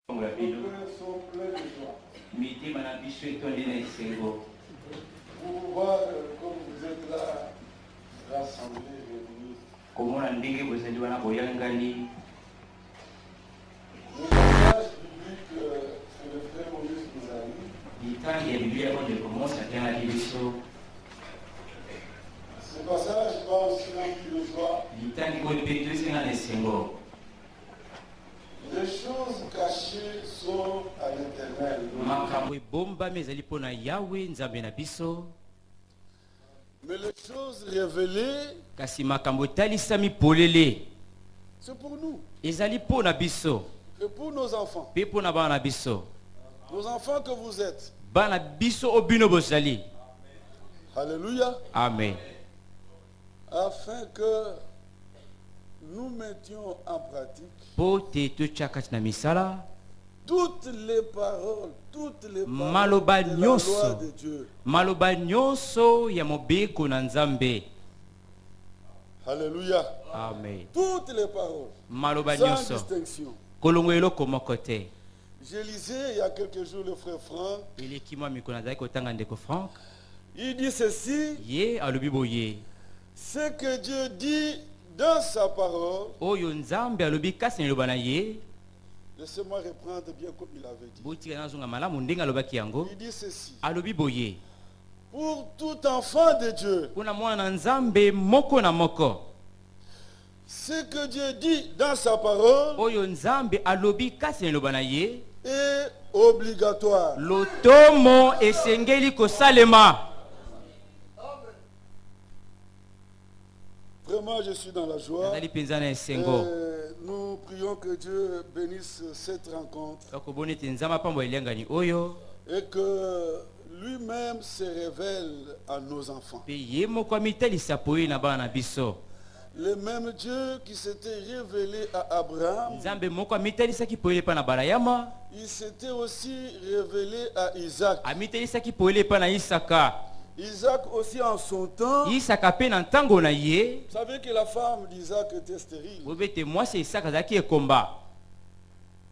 Nos cœurs sont pleins de joie. Pour voir comme vous êtes là, rassemblés, réunis. Le message biblique que le frère Maurice nous a lu. Ce passage va aussi rempli de joie. Les choses cachées sont à l'Éternel. Mais les choses révélées, c'est pour nous. Et pour nos enfants. Nos enfants que vous êtes. Alléluia. Amen. Afin que nous mettions en pratique toutes les paroles de la loi de Dieu. Alléluia. Amen. Toutes les paroles. Sans distinction. Je lisais il y a quelques jours le frère Franck. Il dit ceci. Ce que Dieu dit dans sa parole. Laissez-moi reprendre bien comme il avait dit. Il dit ceci. Pour tout enfant de Dieu. Ce que Dieu dit dans sa parole est obligatoire. Vraiment, je suis dans la joie. Nous prions que Dieu bénisse cette rencontre. Et que lui-même se révèle à nos enfants. Le même Dieu qui s'était révélé à Abraham, il s'était aussi révélé à Isaac. Isaac aussi en son temps. Vous savez que la femme d'Isaac était stérile.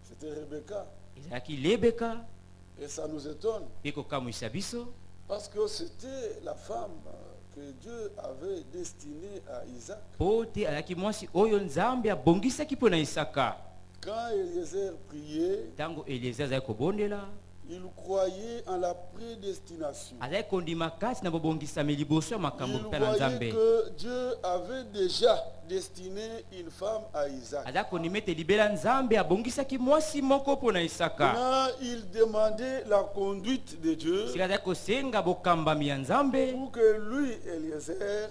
C'était Rebecca. Et ça nous étonne. Parce que c'était la femme que Dieu avait destinée à Isaac. Quand Eliezer priait, il croyait en la prédestination. Il voyait que Dieu avait déjà destiné une femme à Isaac. Maintenant, il demandait la conduite de Dieu pour que lui, Eliezer,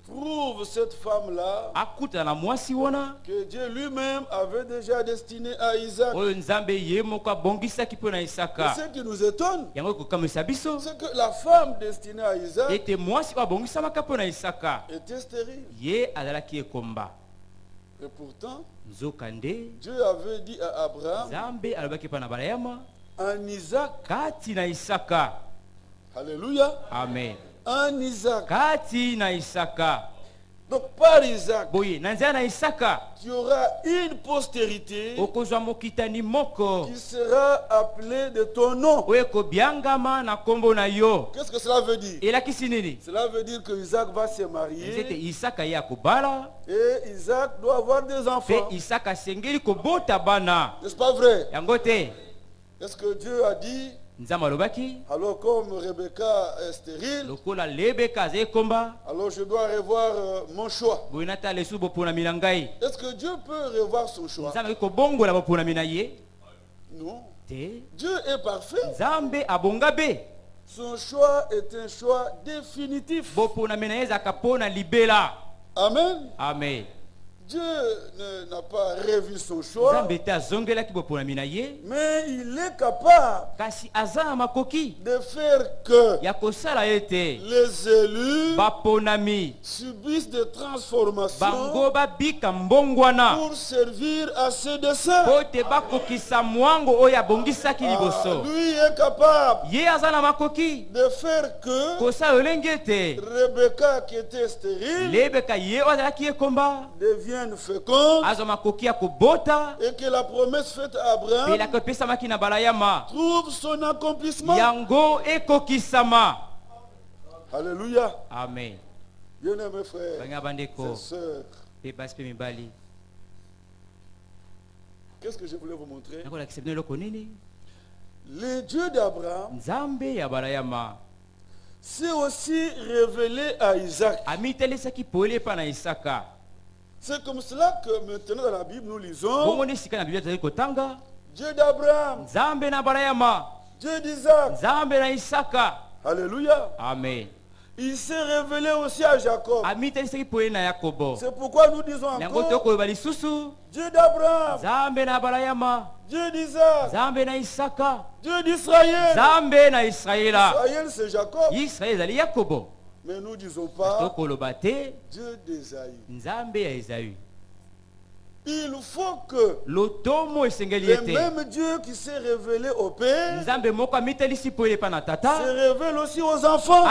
trouve cette femme-là que Dieu lui-même avait déjà destinée à Isaac. Et ce qui nous étonne, c'est que la femme destinée à Isaac était stérile. Et pourtant, Dieu avait dit à Abraham, en Isaac, alléluia, Amen. en Isaac. Donc par Isaac, il y aura une postérité qui sera appelée de ton nom. Qu'est-ce que cela veut dire? Cela veut dire que Isaac va se marier et Isaac doit avoir des enfants. N'est-ce pas vrai? Est-ce que Dieu a dit? Alors comme Rebecca est stérile, alors je dois revoir mon choix. Est-ce que Dieu peut revoir son choix? Non. Dieu est parfait. Son choix est un choix définitif. Amen. Amen. Dieu n'a pas revu son choix, mais il est capable de faire que les élus subissent des transformations pour servir à ses desseins. Lui est capable de faire que Rebecca, qui était stérile, devient semaine féconde et que la promesse faite à Abraham trouve son accomplissement. Alléluia. Amen. Bien-aimés frères et sœurs, qu'est-ce que je voulais vous montrer? Le Dieu d'Abraham s'est aussi révélé à Isaac. C'est comme cela que maintenant dans la Bible nous lisons Dieu d'Abraham, Dieu d'Isaac. Alléluia. Amen. Il s'est révélé aussi à Jacob. C'est pourquoi nous disons encore Dieu d'Abraham, Dieu d'Isaac, Dieu d'Israël. Israël c'est Jacob. Mais nous ne disons pas Dieu d'Ésaü. Il faut que le même Dieu qui s'est révélé au Père se révèle aussi aux enfants.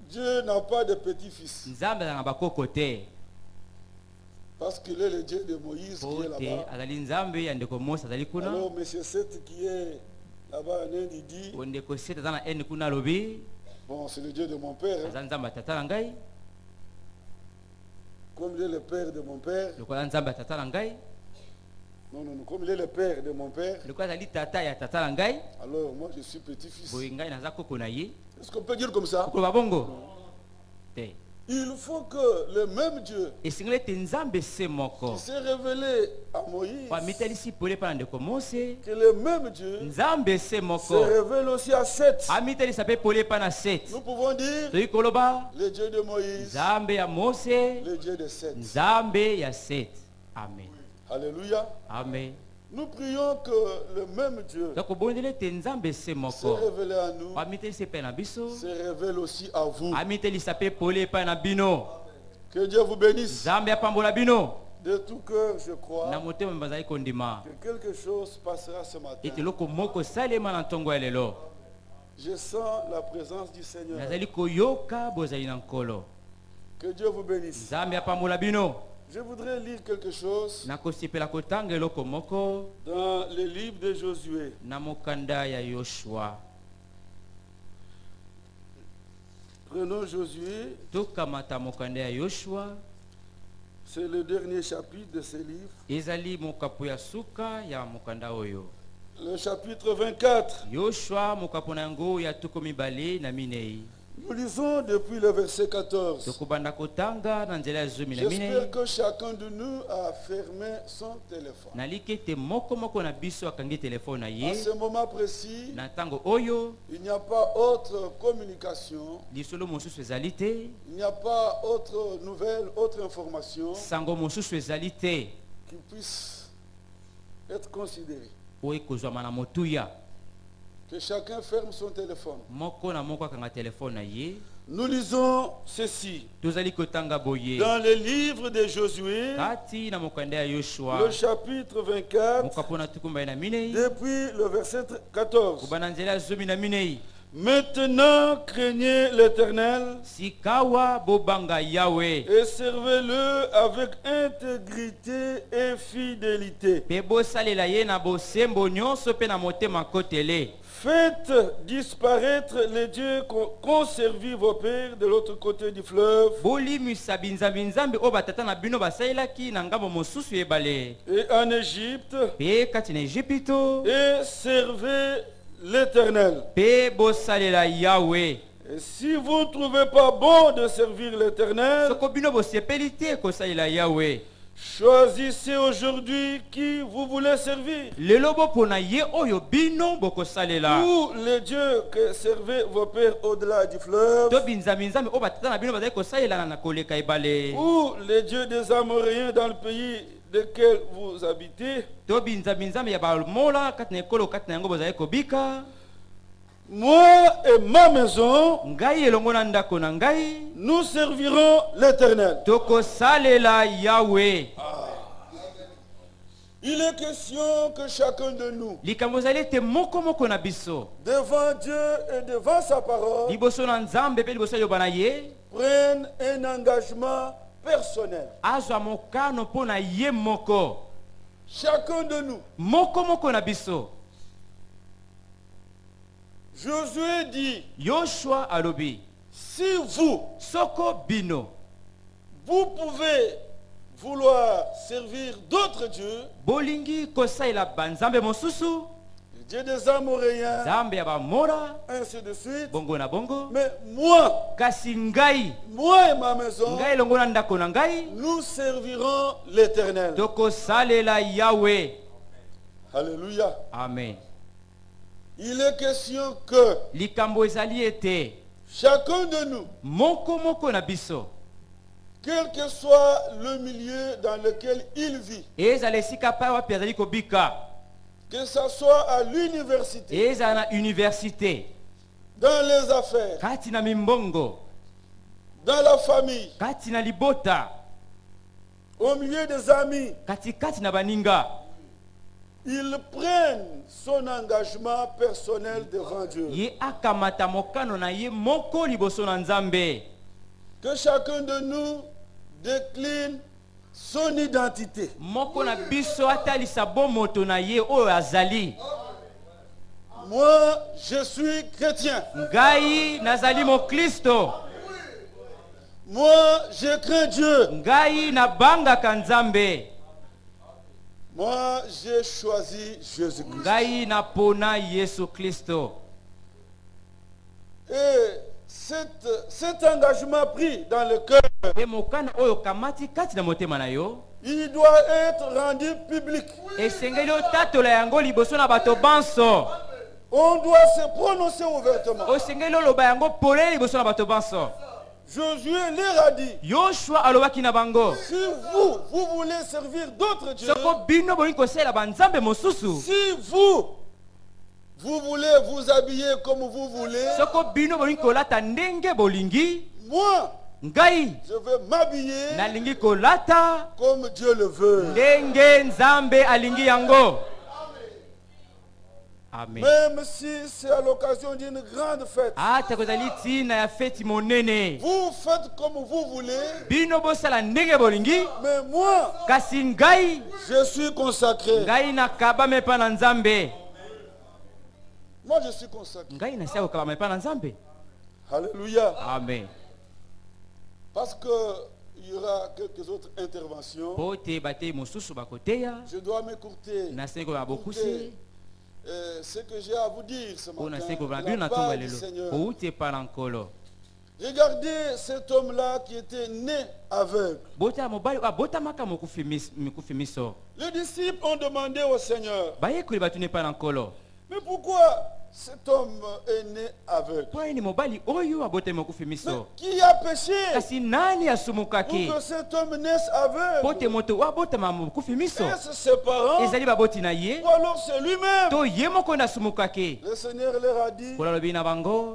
Dieu n'a pas de petits-fils. Parce qu'il est le Dieu de Moïse qui est là-bas. Alors M. Seth qui est là-bas en Inde, il dit bon, c'est le Dieu de mon père. Hein. Comme il est le père de mon père. Non, comme il est le père de mon père. Alors moi je suis petit-fils. Est-ce qu'on peut dire comme ça? Il faut que le même Dieu qui s'est révélé à Moïse, que le même Dieu se révèle aussi à Seth. Nous pouvons dire le Dieu de Moïse, le Dieu de Seth. Amen. Alléluia. Amen. Nous prions que le même Dieu se révèle à nous, se révèle aussi à vous. Que Dieu vous bénisse. De tout cœur, je crois que quelque chose passera ce matin. Je sens la présence du Seigneur. Que Dieu vous bénisse. Je voudrais lire quelque chose dans le livre de Josué. Prenons Josué. C'est le dernier chapitre de ce livre. Le chapitre 24. Nous lisons depuis le verset 14. J'espère que chacun de nous a fermé son téléphone. À ce moment précis, il n'y a pas autre communication, il n'y a pas autre nouvelle, autre information qui puisse être considérée. Que chacun ferme son téléphone. Nous lisons ceci dans le livre de Josué, le chapitre 24, depuis le verset 14. Maintenant, craignez l'Éternel et servez-le avec intégrité et fidélité. Faites disparaître les dieux qu'ont servi vos pères de l'autre côté du fleuve. Et en Égypte. Et servez l'Éternel. Et si vous ne trouvez pas bon de servir l'Éternel, choisissez aujourd'hui qui vous voulez servir. Ou les dieux que servaient vos pères au-delà du fleuve. Ou les dieux des Amoréens dans le pays lequel vous habitez. Moi et ma maison, nous servirons l'Éternel. Il est question que chacun de nous, devant Dieu et devant sa parole, prenne un engagement personnel. Chacun de nous. Josué dit, si vous pouvez vouloir servir d'autres dieux, le Dieu des Amoréens, ainsi de suite, mais moi et ma maison, nous servirons l'Éternel. Alléluia. Amen. Il est question que chacun de nous, quel que soit le milieu dans lequel il vit, que ce soit à l'université, dans les affaires, dans la famille, au milieu des amis, ils prennent son engagement personnel devant Dieu. Que chacun de nous décline son identité. Moi, je suis chrétien. Moi, je crains Dieu. Moi, j'ai choisi Jésus-Christ. Et cet engagement pris dans le cœur, il doit être rendu public. On doit se prononcer ouvertement. Josué leur a dit, si vous voulez servir d'autres dieux, si vous voulez vous habiller comme vous voulez, moi, je veux m'habiller comme Dieu le veut. Amen. Même si c'est à l'occasion d'une grande fête, vous faites comme vous voulez, mais moi, je suis consacré. Moi, je suis consacré. Alléluia. Amen. Parce qu'il y aura quelques autres interventions. Je dois m'écourter. Ce que j'ai à vous dire ce matin, la part du Seigneur. Regardez cet homme-là qui était né aveugle. Les disciples ont demandé au Seigneur, mais pourquoi cet homme est né aveugle? Mais qui a péché pour que cet homme naisse aveugle? Est-ce ses parents ou alors c'est lui-même? Le Seigneur leur a dit,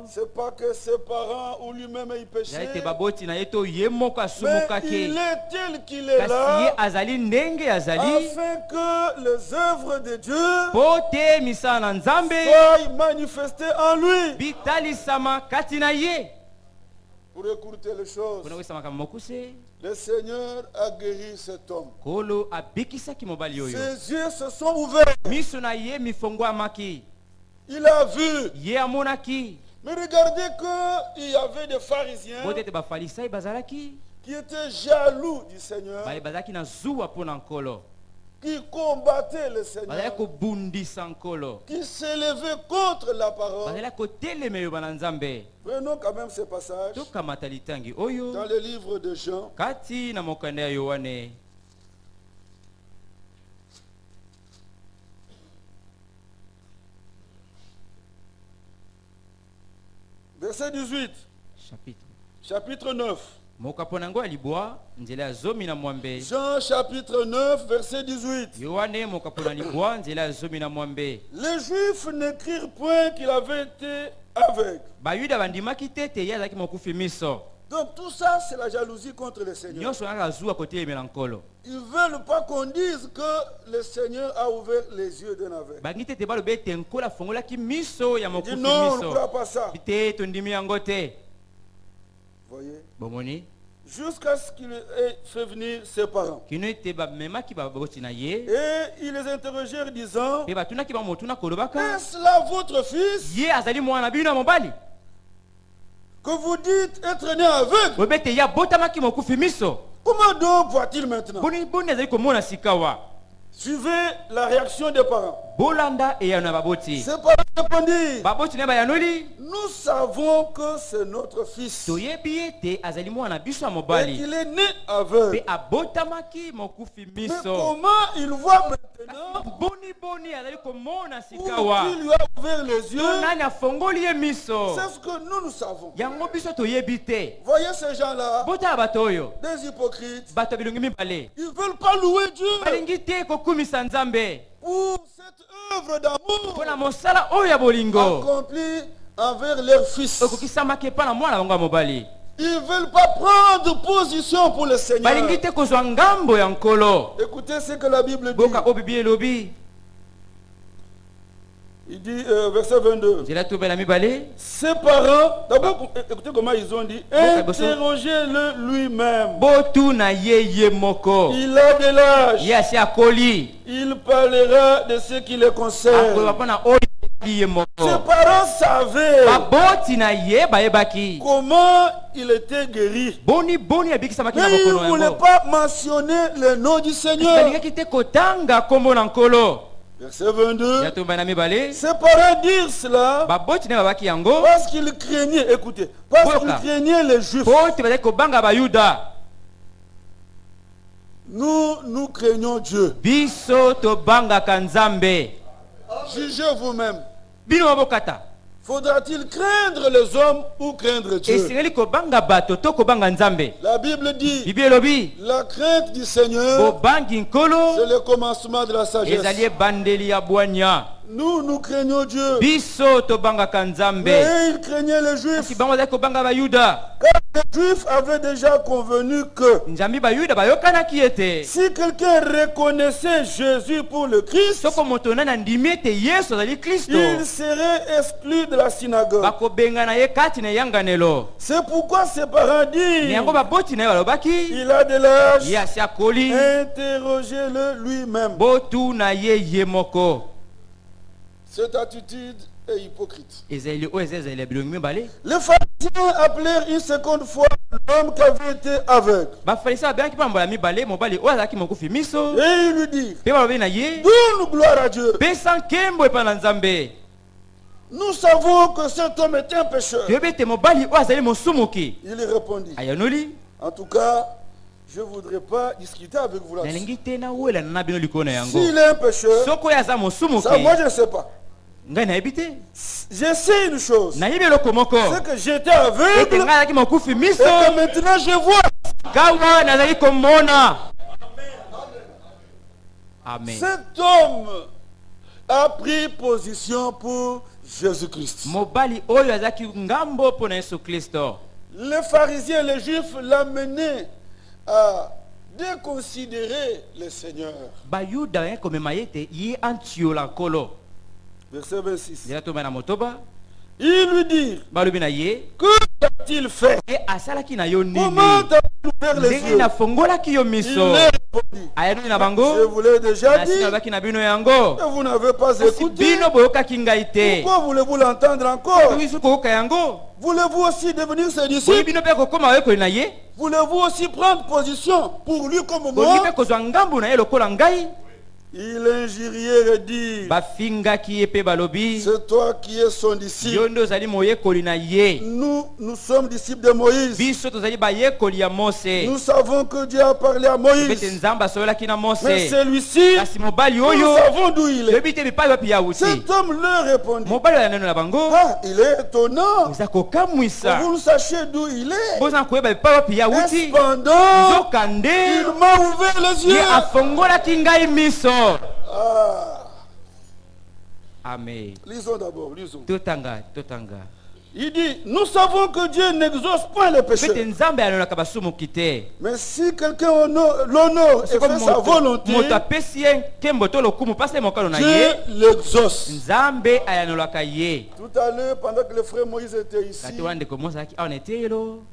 c'est pas que ses parents ou lui-même aient péché, mais il est tel qu'il est là, afin que les œuvres de Dieu soient manifesté en lui. Pour écouter les choses, le Seigneur a guéri cet homme. Ses yeux se sont ouverts. Il a vu. Mais regardez qu'il y avait des pharisiens qui étaient jaloux du Seigneur, qui combattait le Seigneur, qui s'élevait contre la parole. Prenons quand même ce passage dans le livre de Jean. Verset 18. Chapitre 9. Jean chapitre 9 verset 18. Les Juifs n'écrirent point qu'il avait été aveugle, Donc tout ça, c'est la jalousie contre le Seigneur. Ils ne veulent pas qu'on dise que le Seigneur a ouvert les yeux d'un aveugle. Il dit non, on ne croit pas ça. Voyez? Jusqu'à ce qu'il ait fait venir ses parents. Et ils les interrogèrent disant, est-ce là votre fils que vous dites être né aveugle? Comment donc voit-il maintenant? Suivez la réaction des parents. Ses parents répondirent, nous savons que c'est notre fils et qu'il est né aveugle. Mais comment il voit maintenant où il lui a ouvert les yeux? C'est ce que nous savons. Voyez ces gens-là, des hypocrites. Ils ne veulent pas louer Dieu pour cette œuvre d'amour accomplie envers leur fils. Ils ne veulent pas prendre position pour le Seigneur. Écoutez ce que la Bible dit. Il dit, verset 22. Ses parents, d'abord, écoutez comment ils ont dit, interrogez-le lui-même. Il a de l'âge. Il parlera de ce qui le concerne. Ses parents savaient comment il était guéri. Mais ils ne voulaient pas mentionner le nom du Seigneur. Verset 22. Ses parents dirent cela parce qu'ils craignaient, écoutez, parce qu'ils craignaient les Juifs. Nous craignons Dieu. Jugez vous-même. Faudra-t-il craindre les hommes ou craindre Dieu? La Bible dit, la crainte du Seigneur, c'est le commencement de la sagesse. Nous craignons Dieu. Mais ils craignaient les Juifs. Car les Juifs avaient déjà convenu que si quelqu'un reconnaissait Jésus pour le Christ, il serait exclu de la synagogue. C'est pourquoi ses parents disent, il a de l'âge, interrogez-le lui-même. Cette attitude est hypocrite. Les pharisiens appelèrent une seconde fois l'homme qui avait été aveugle. Et ils lui dirent, donne gloire à Dieu. Nous savons que cet homme est un pécheur. Il répondit, en tout cas, je ne voudrais pas discuter avec vous là-dessus. S'il est un pécheur, ça moi je ne sais pas. Je sais une chose, c'est que j'étais aveugle et que maintenant je vois. Amen. Cet homme a pris position pour Jésus-Christ. Les pharisiens, les juifs l'amenaient à déconsidérer le Seigneur. Verset 26. Il lui dit, que a-t-il fait? Comment t'as-tu ouvert les yeux? Il répondit, je vous l'ai déjà dit, et vous n'avez pas écouté. Pourquoi voulez-vous l'entendre encore? Voulez-vous aussi devenir ses disciples? Voulez-vous aussi prendre position pour lui comme moi? Il injuriait et dit, c'est toi qui es son disciple. Nous sommes disciples de Moïse. Nous savons que Dieu a parlé à Moïse. Mais celui-ci, nous savons d'où il est. Cet homme leur répondit, ah, il est étonnant que vous ne sachiez d'où il est. Cependant, il m'a ouvert les yeux. Ah. Amen. Lisons d'abord, lisons. Totanga. Il dit, nous savons que Dieu n'exauce point les péchés. Mais si quelqu'un l'honore et fait sa volonté, Dieu l'exauce. Tout à l'heure, pendant que le frère Moïse était ici,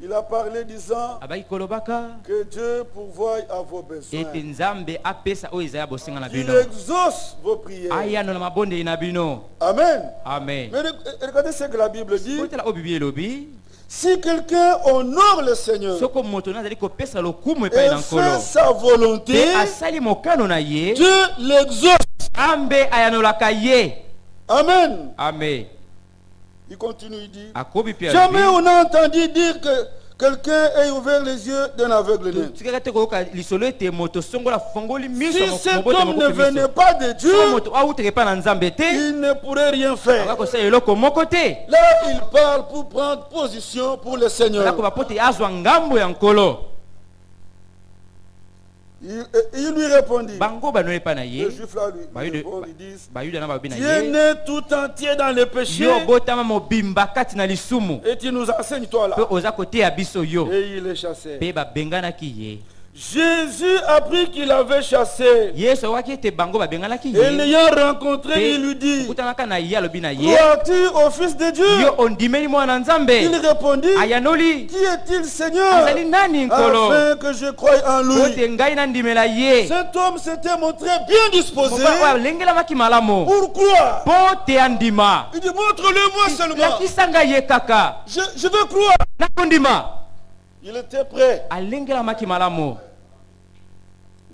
il a parlé disant que Dieu pourvoit à vos besoins. Il exauce vos prières. Amen. Amen. Mais regardez ce que la Bible dit. Si quelqu'un honore le Seigneur et fait sa volonté, Dieu l'exauce. Amen. Amen. Il continue, il dit, jamais on a entendu dire que quelqu'un ait ouvert les yeux d'un aveugle. Si cet homme ne venait pas de Dieu, il ne pourrait rien faire. Là, il parle pour prendre position pour le Seigneur. Il lui répondit. Les Juifs là lui disent, Dieu n'est tout entier dans le péché. Et tu nous enseignes toi là. Et il est chassé. Jésus a appris qu'il avait chassé. Et l'ayant rencontré, il lui dit, crois-tu au Fils de Dieu? Il répondit, qui est-il, Seigneur, afin que je croie en lui? Cet homme s'était montré bien disposé pour croire. Il dit, montre-le-moi seulement. Je veux croire. Il était prêt.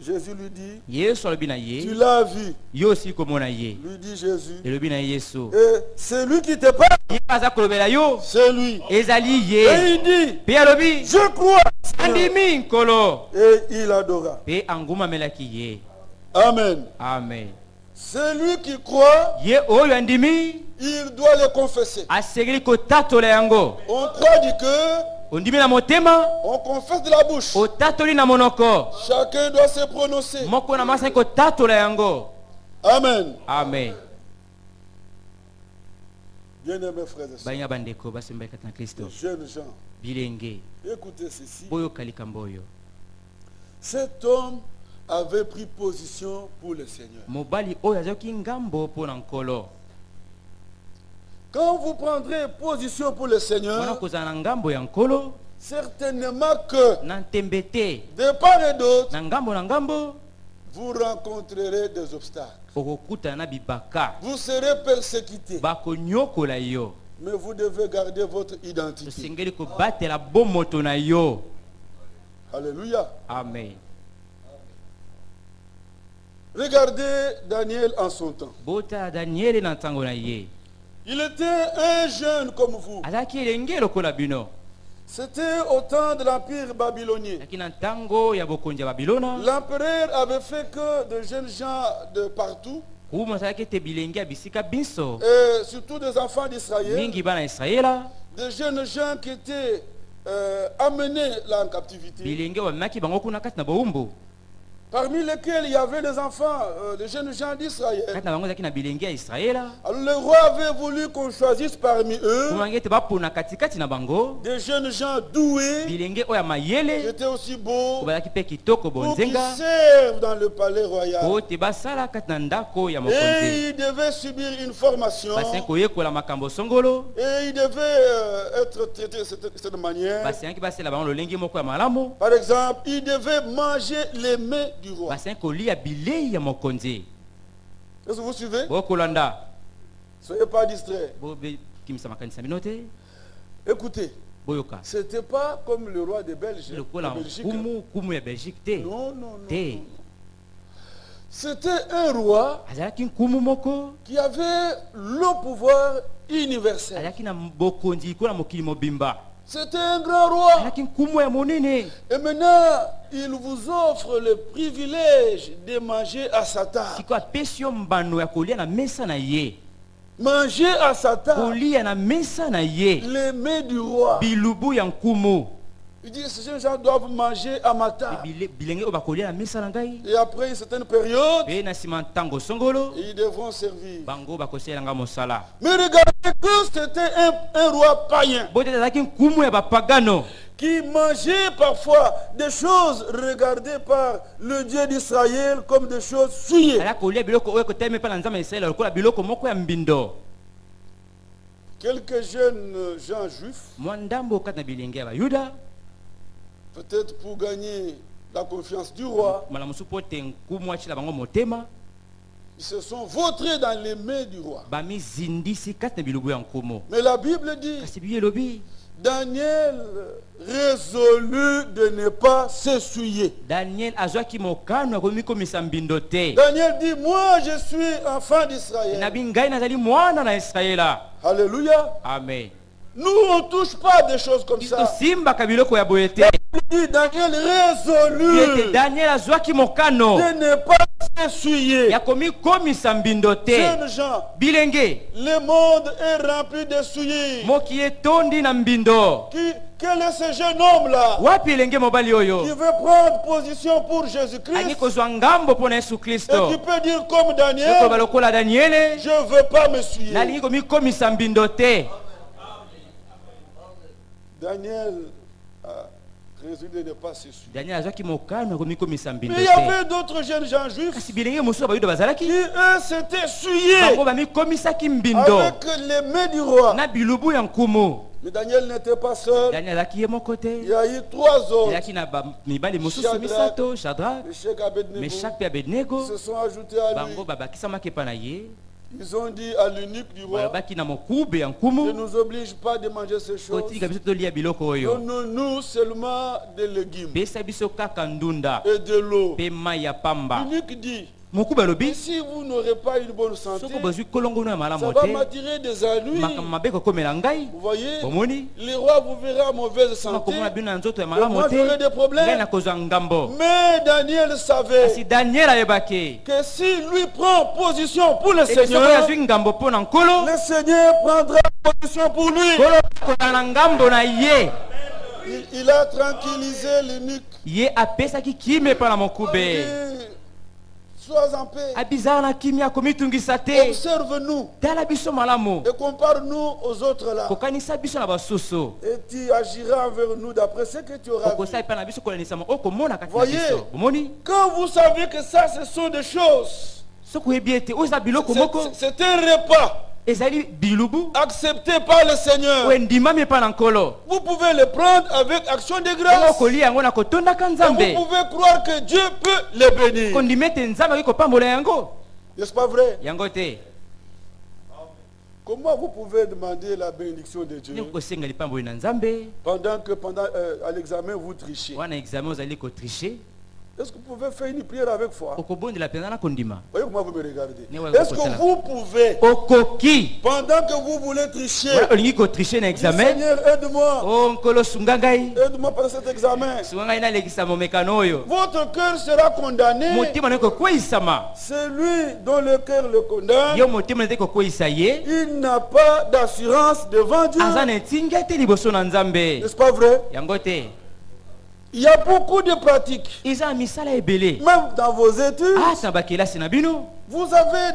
Jésus lui dit, tu l'as vu. Lui dit Jésus, et c'est lui qui te parle. C'est lui. Et il dit, je crois. Et il adora. Amen. Amen. Celui qui croit, il doit le confesser. On croit du cœur, on confesse de la bouche. Chacun doit se prononcer. Amen. Amen. Bien-aimés frères et sœurs, jeunes gens, écoutez ceci. Cet homme avait pris position pour le Seigneur. Quand vous prendrez position pour le Seigneur, certainement que de part et d'autre, vous rencontrerez des obstacles. Vous serez persécutés. Mais vous devez garder votre identité. Alléluia. Amen. Regardez Daniel en son temps. Il était un jeune comme vous. C'était au temps de l'Empire babylonien. L'empereur avait fait que de jeunes gens de partout, et surtout des enfants d'Israël, des jeunes gens qui étaient amenés là en captivité, parmi lesquels il y avait des enfants, des jeunes gens d'Israël. Alors le roi avait voulu qu'on choisisse parmi eux des jeunes gens doués, qui étaient aussi beaux, pour qu'ils servent dans le palais royal. Et ils devaient subir une formation. Et ils devaient être traités de cette manière. Par exemple, ils devaient manger les mets du roi. Est-ce que vous suivez? Soyez pas distraits. Écoutez, ce n'était pas comme le roi de Belgique. Non. C'était un roi qui avait le pouvoir universel. C'était un grand roi. Et maintenant, il vous offre le privilège de manger à sa table. Manger à sa table les mets du roi. Il dit que ces jeunes gens doivent manger à ma table. Et après une certaine période, ils devront servir. Mais regardez que c'était un roi païen qui mangeait parfois des choses regardées par le Dieu d'Israël comme des choses souillées. Quelques jeunes gens juifs, peut-être pour gagner la confiance du roi, ils se sont vautrés dans les mains du roi. Mais la Bible dit, Daniel résolut de ne pas s'essuyer. Daniel dit, moi je suis enfant d'Israël. Alléluia. Amen. Nous on ne touche pas des choses comme ça. Daniel résolut de ne pas s'essuyer. Jeunes gens, le monde est rempli de souillures. Quel est ce jeune homme-là qui veut prendre position pour Jésus-Christ et qui peut dire comme Daniel, je ne veux pas me souiller. Daniel a résolu de ne pas se souiller. Mais il y avait d'autres jeunes gens juifs qui eux s'étaient souillés avec les mains du roi. Mais Daniel n'était pas seul. Il y a eu 3 autres. Shadrach, Meshach et Abednego se sont ajoutés à lui. Ils ont dit à l'eunuque du roi, ne nous oblige pas de manger ces choses. Donne-nous seulement des légumes et de l'eau. L'eunuque dit, si vous n'aurez pas une bonne santé, ça va m'attirer des ennuis. Vous voyez, les rois vous verrez en mauvaise santé, et moi j'aurai des problèmes. Mais Daniel savait que si lui prend position pour le Seigneur, le Seigneur prendra position pour lui. Il a tranquillisé l'eunuque. Sois en paix. Observe-nous et compare-nous aux autres là. Et tu agiras envers nous d'après ce que tu auras vu. Voyez, quand vous savez que ça, ce sont des choses, c'est un repas accepté par le Seigneur. Vous pouvez le prendre avec action de grâce. Et vous pouvez croire que Dieu peut le bénir. N'est-ce pas vrai? Comment vous pouvez demander la bénédiction de Dieu pendant que à l'examen vous trichez? Est-ce que vous pouvez faire une prière avec foi? Voyez comment vous me regardez. Est-ce que vous pouvez, pendant que vous voulez tricher, Seigneur, aide-moi. Aide-moi pendant cet examen. Votre cœur sera condamné. Celui dont le cœur le condamne, il n'a pas d'assurance devant Dieu. N'est-ce pas vrai? Il y a beaucoup de pratiques. Même dans vos études, vous avez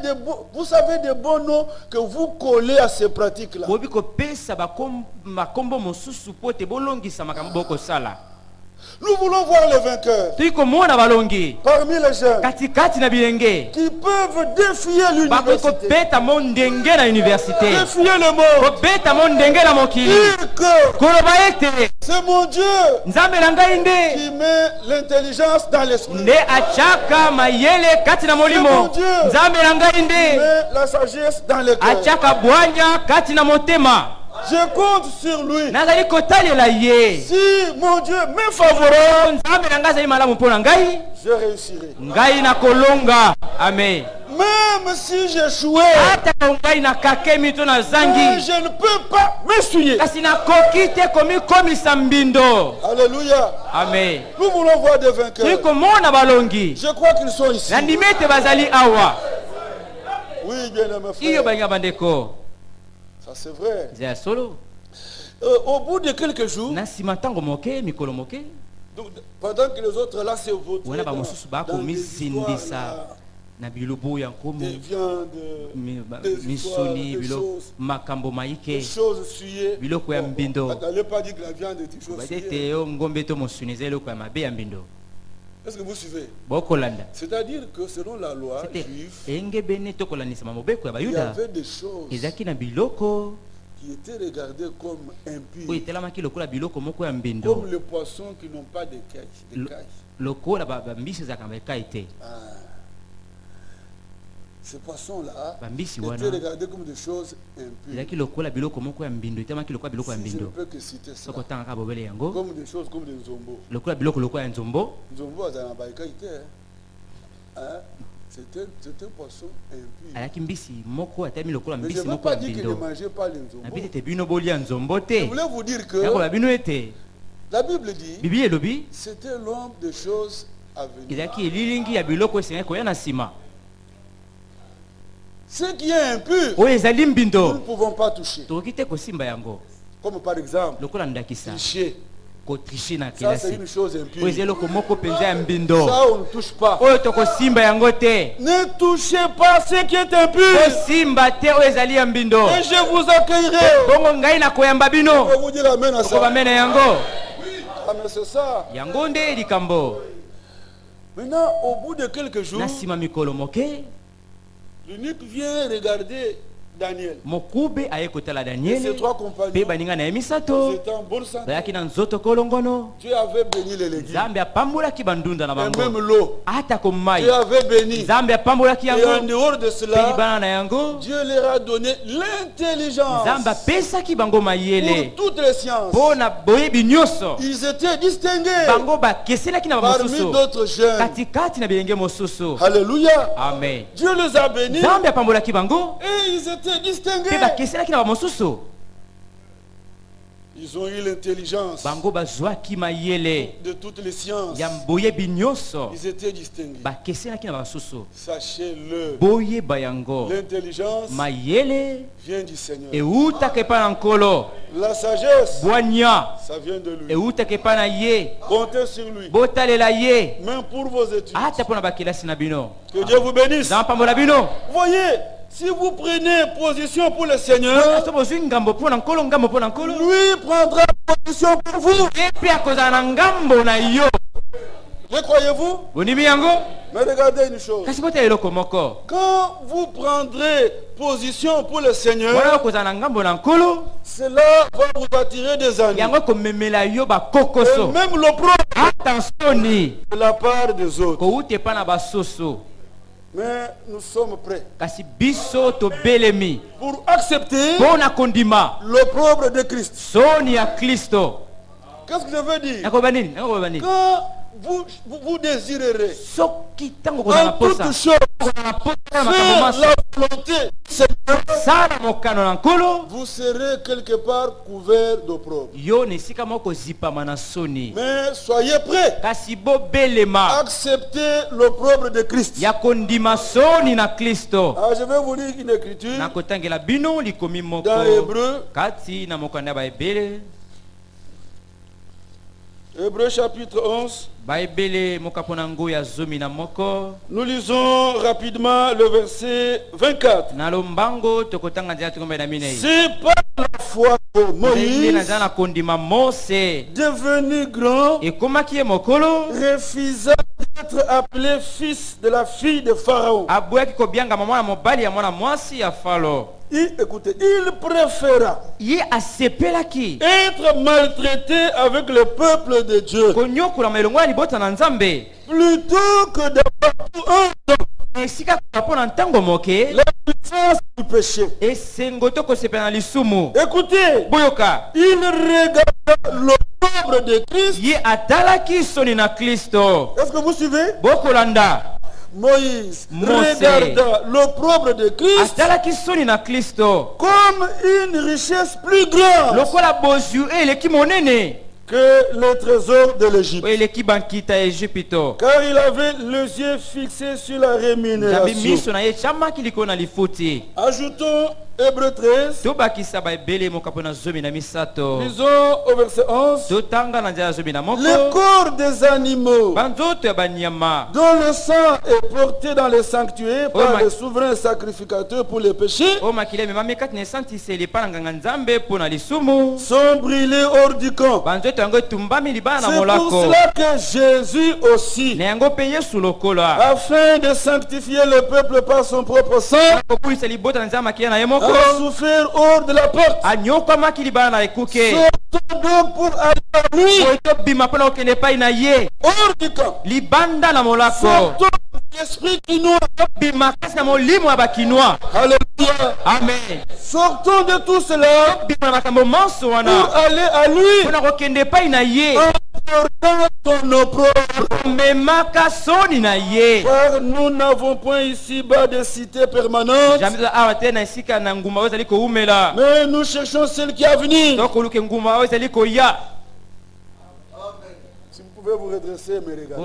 des bons noms que vous collez à ces pratiques-là. Nous voulons voir les vainqueurs parmi les jeunes qui peuvent défier l'université, défier le monde, dire que c'est mon Dieu qui met l'intelligence dans l'esprit, c'est mon Dieu qui met la sagesse dans le cœur. Je compte sur lui. Si mon Dieu m'est favorable, je réussirai. Amen. Même si j'échouais, je ne peux pas m'essuyer. Alléluia. Amen. Nous voulons voir des vainqueurs. Je crois qu'ils sont ici. Oui, bien aimé frère. Ça c'est vrai. Au bout de quelques jours, donc, pendant que les autres là se vautraient dans l'histoire na bilobo ya nkomo misoni bilo makambo maike biloko ya mbindo n'allez pas dire que la viande est toujours badete yo ngombe to mosunize eloko ya mabe ya mbindo. Est-ce que vous suivez? C'est-à-dire que selon la loi juive, il y avait des choses qui étaient regardées comme impures, comme les poissons qui n'ont pas de cage. Ces poissons-là étaient regardés comme des choses impures. Si je ne peux que citer ça, comme des choses comme des zombos. Zombo, c'est un poisson impur. Mais je ne veux pas dire qu'il ne mangeait pas les zombos. Je voulais vous dire que la Bible dit c'était l'homme des choses à venir. Ce qui est impur, nous ne pouvons pas toucher. Comme par exemple, tricher. Ça, c'est une chose impure. Ça, on ne touche pas. Ne touchez pas ce qui est impur. Et je vous accueillerai. Je vais vous dire amen à ça. Amen, c'est ça. Maintenant, au bout de quelques jours, l'eunuque vient regarder Daniel. Et ses trois compagnons, ils étaient en bonne santé. Dieu avait béni les légumes. Et même l'eau. Dieu avait béni. Et en dehors de cela, Dieu leur a donné l'intelligence pour toutes les sciences. Ils étaient distingués parmi d'autres jeunes. Alléluia. Amen. Dieu les a bénis. Et ils étaient distingués. Ils ont eu l'intelligence de toutes les sciences. Ils étaient distingués. Sachez-le, l'intelligence vient du Seigneur. La sagesse, ça vient de lui. Comptez sur lui. Même pour vos études. Que Dieu vous bénisse. Voyez, si vous prenez position pour le Seigneur, lui prendra position pour vous. Le croyez-vous? Mais regardez une chose. Quand vous prendrez position pour le Seigneur, cela va vous attirer des ennuis. Et même l'opprobre de la part des autres. Mais nous sommes prêts pour accepter l'opprobre de Christ. Qu'est-ce que je veux dire? Quand vous désirerez en toute chose faire la volonté du Seigneur, vous serez quelque part couvert d'opprobre. Mais soyez prêts. Acceptez l'opprobre de Christ. Je vais vous lire une écriture dans Hébreu. Hébreu chapitre 11. Nous lisons rapidement le verset 24. C'est par la foi que Moïse, devenu grand, refusa d'être appelé fils de la fille de Pharaon. Écoutez, il préféra être maltraité avec le peuple de Dieu plutôt que d'avoir un don la puissance du péché. Écoutez, il regarda l'opprobre de Christ. Est-ce que vous suivez? Moïse regarda l'opprobre de Christ comme une richesse plus grande que le trésor de l'Égypte. Car il avait les yeux fixés sur la rémunération. Ajoutons Hébreux 13. Lisons au verset 11. Le corps des animaux dont le sang est porté dans les sanctuaires par les souverains sacrificateurs pour les péchés sont brûlés hors du camp. C'est pour cela que Jésus aussi, afin de sanctifier le peuple par son propre sang, a souffert hors de la porte. Sortons donc pour aller à lui hors du camp. Sortons l'esprit quinois. Alléluia. Amen. Sortons de tout cela pour aller à lui en portant son opprobre. Car nous n'avons point ici-bas de cité permanente, mais nous cherchons celle qui a venir. Si vous pouvez vous redresser, me regardez.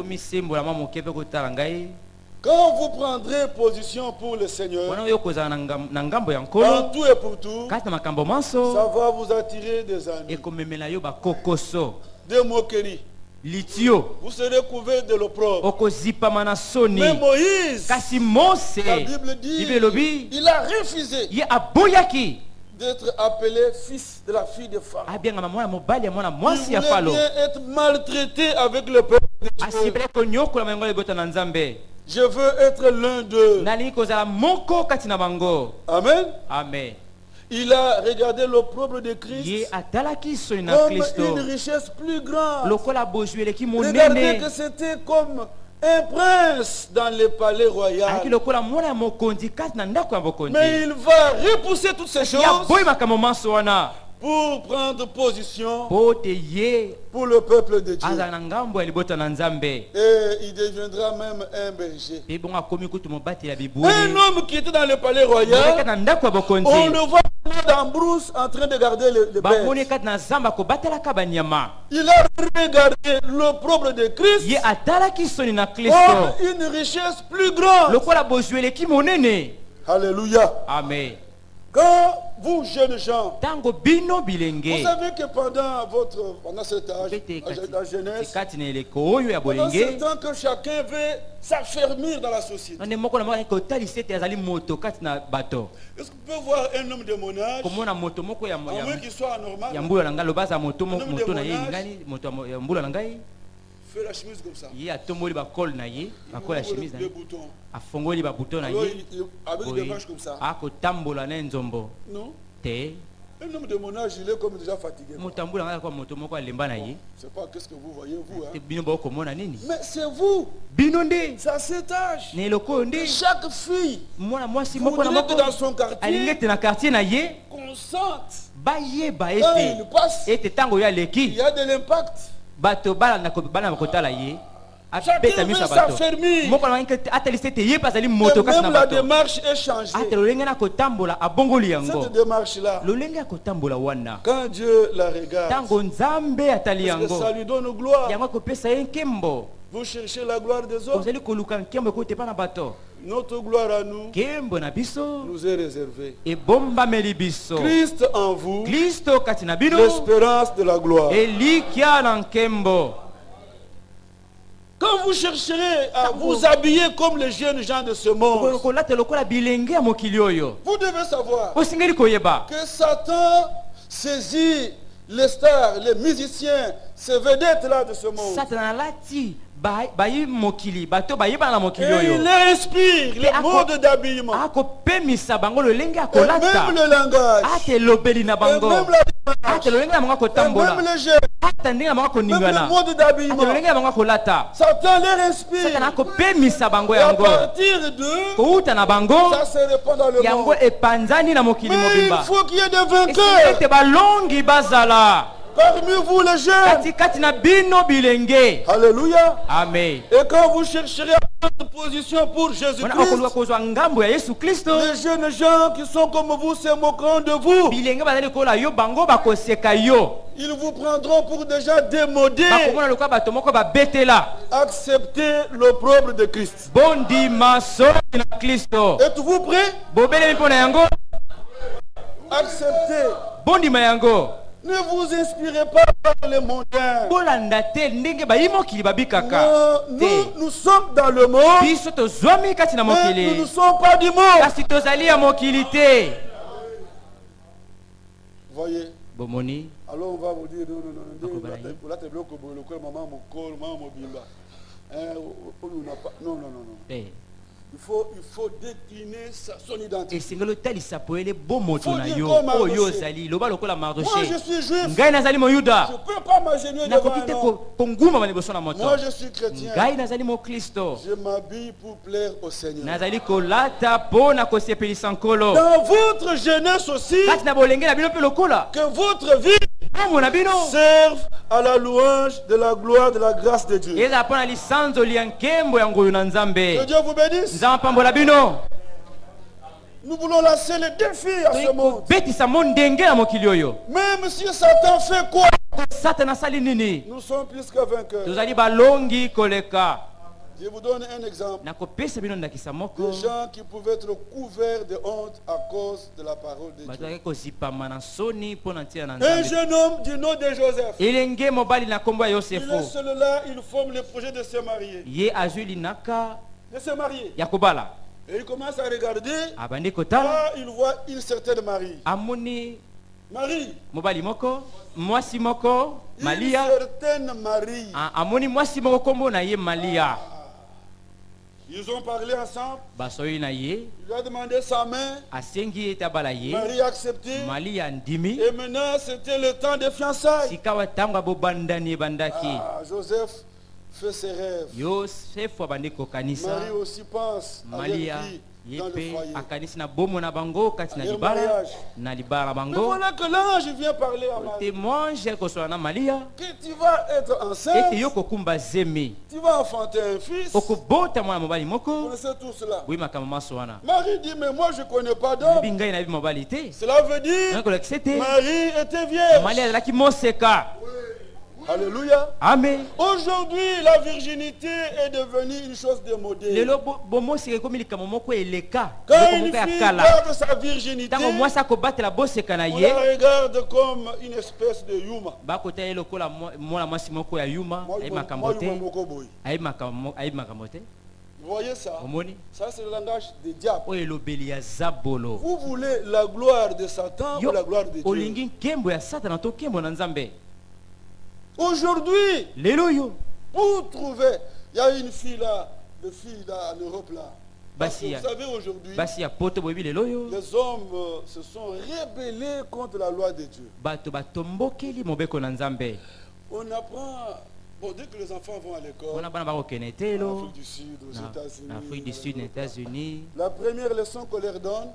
Quand vous prendrez position pour le Seigneur, en tout et pour tout, ça va vous attirer des ennuis, des moqueries. Vous serez couverts de l'opprobre. Mais Moïse, la Bible dit, il a refusé d'être appelé fils de la fille de Pharaon. Il voulait bien être maltraité avec le peuple de Dieu. Je veux être l'un d'eux. Amen. Amen. Il a regardé l'opprobre de Christ comme une richesse plus grande. Regardez que c'était comme un prince dans le palais royal. Mais il va repousser toutes ces choses pour prendre position pour le peuple de Dieu. Et il deviendra même un berger. Un homme qui était dans le palais royal, on le voit dans brousse en train de garder le bêtes. Il a regardé l'opprobre de Christ comme une richesse plus grande. Alléluia. Amen. Quand vous, jeunes gens, vous savez que pendant cet âge, la jeunesse, pendant ce temps que chacun veut s'affermir dans la société. Est-ce qu'on peut voir un homme de mon âge, à moins qu'il soit anormal, un homme de mon âge, fait la chemise comme ça. Il le bouton. Alors, avec des manches comme ça. Non. Un homme de mon âge, il est comme déjà fatigué. Je ne sais pas qu'est-ce que vous voyez, vous. Hein? Mais c'est vous. C'est à cet âge. Chaque fille, vous êtes dans son quartier, qu'on sente. Quand il passe, il y a de l'impact. Chacun veut s'affermir. Même la démarche est changée. Cette démarche-là, quand Dieu la regarde, est-ce que ça lui donne gloire? Vous cherchez la gloire des autres. Notre gloire à nous nous est réservée. Christ en vous, l'espérance de la gloire. Quand vous chercherez à vous habiller comme les jeunes gens de ce monde, vous devez savoir que Satan saisit les stars, les musiciens, ces vedettes-là de ce monde. Et il inspire le mode d'habillement. Et même le langage. Et même la démarche. Et même le geste. Même le mode d'habillement. Satan leur inspire. Et à partir d'eux, ça se répand dans le monde. Mais il faut qu'il y ait des vainqueurs. Parmi vous les jeunes. Alléluia. Amen. Et quand vous chercherez à prendre position pour Jésus-Christ, les jeunes gens qui sont comme vous se moqueront de vous. Ils vous prendront pour déjà démodés. Acceptez l'opprobre de Christ. Êtes-vous prêts? Acceptez. Bondi mayango. Ne vous inspirez pas par les mondains. Non, nous sommes dans le monde. Mais nous ne sommes pas du monde. Voyez. Alors on va vous dire non. Il faut décliner son identité. Il faut dire comme Mardoché. Moi je suis juif. Je ne peux pas m'agenouiller devant un homme. Moi je suis chrétien. Je m'habille pour plaire au Seigneur. Dans votre jeunesse aussi, que votre vie serve à la louange de la gloire de la grâce de Dieu. Que Dieu vous bénisse. Nous voulons lancer le défi à ce monde. Même si Satan fait quoi, nous sommes plus que vainqueurs. Je vous donne un exemple. Des gens qui pouvaient être couverts de honte à cause de la parole de Dieu. Un jeune homme du nom de Joseph. Il est seul là, il forme le projet de se marier. De se marier. Et il commence à regarder. Là, il voit une certaine Marie. Marie. Une certaine Marie. Ils ont parlé ensemble. Il a demandé sa main. Marie a accepté. Et maintenant, c'était le temps des fiançailles. Joseph fait ses rêves. Marie aussi pense à leur vie dans le foyer. Mais voilà que l'ange vient parler à Marie. Que tu vas être enceinte. Tu vas enfanter un fils. Vous connaissez tout cela. Marie dit, mais moi je ne connais pas d'homme. Cela veut dire Marie était vierge. Alléluia. Amen. Aujourd'hui, la virginité est devenue une chose démodée. Quand une fille garde sa virginité, on la regarde comme une espèce de yuma. Vous voyez ça? Ça c'est le langage des diables. Vous voulez la gloire de Satan ou la gloire de Dieu? Aujourd'hui, pour trouver, il y a une fille là, en Europe là. Parce que vous savez aujourd'hui, les hommes se sont rebellés contre la loi de Dieu. On apprend, bon, dès que les enfants vont à l'école, en Afrique du Sud, aux États-Unis, la première leçon qu'on leur donne,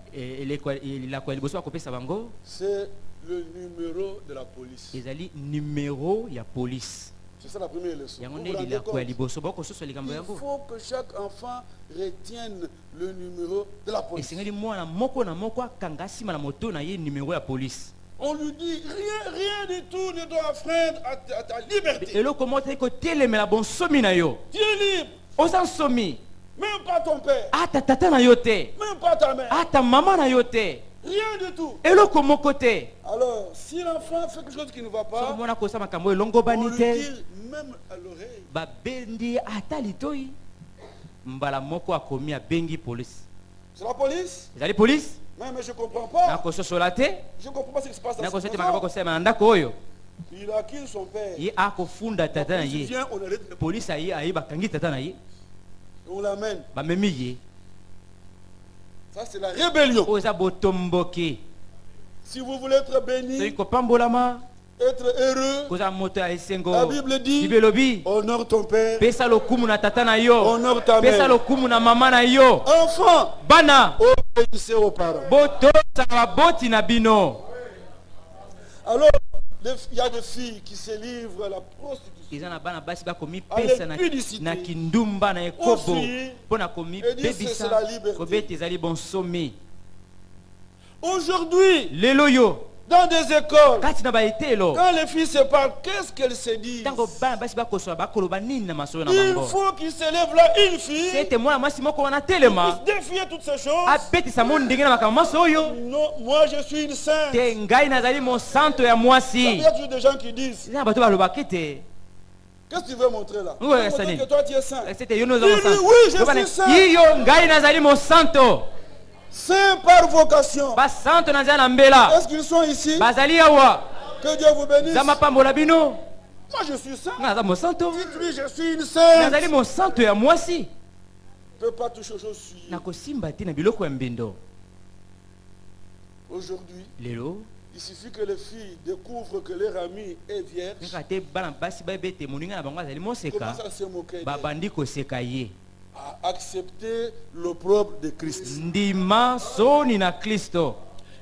c'est le numéro de la police. C'est ça la première leçon. Il faut que chaque enfant retienne le numéro de la police. On lui dit rien du tout ne doit freiner à ta liberté. Tu es libre. Même pas ton père. Même pas ta mère. Rien du tout. Alors, si l'enfant fait quelque chose qui ne va pas, on lui dit même à l'oreille. C'est la police? Mais je ne comprends pas. Je ne comprends pas ce qui se passe dans cette maison. Il a acquis son père. On l'amène. Ça c'est la rébellion. Si vous voulez être béni, être heureux, la Bible dit honore ton père, honore ta mère. Enfant, obéissez aux parents. Alors, il y a des filles qui se livrent à la prostitution, à l'impudicité. Aussi, et disent que c'est la liberté. Aujourd'hui, Dans des écoles, quand les filles se parlent, qu'est-ce qu'elles se disent? Il faut qu'il se lève là une fille qui puisse défier toutes ces choses. Non, moi je suis une sainte. Il y a toujours des gens qui disent. Qu'est-ce que tu veux montrer là? Montrer que toi tu es saint. Oui, je suis saint. Saint par vocation. Est-ce qu'ils sont ici? Que Dieu vous bénisse. Moi je suis saint. Dites-lui je suis une sainte. Je ne peux pas toucher aux choses sûres. Aujourd'hui, il suffit que les filles découvrent que leur ami est vierge. Commence à se moquer d'elle. À accepter l'opprobre de Christ.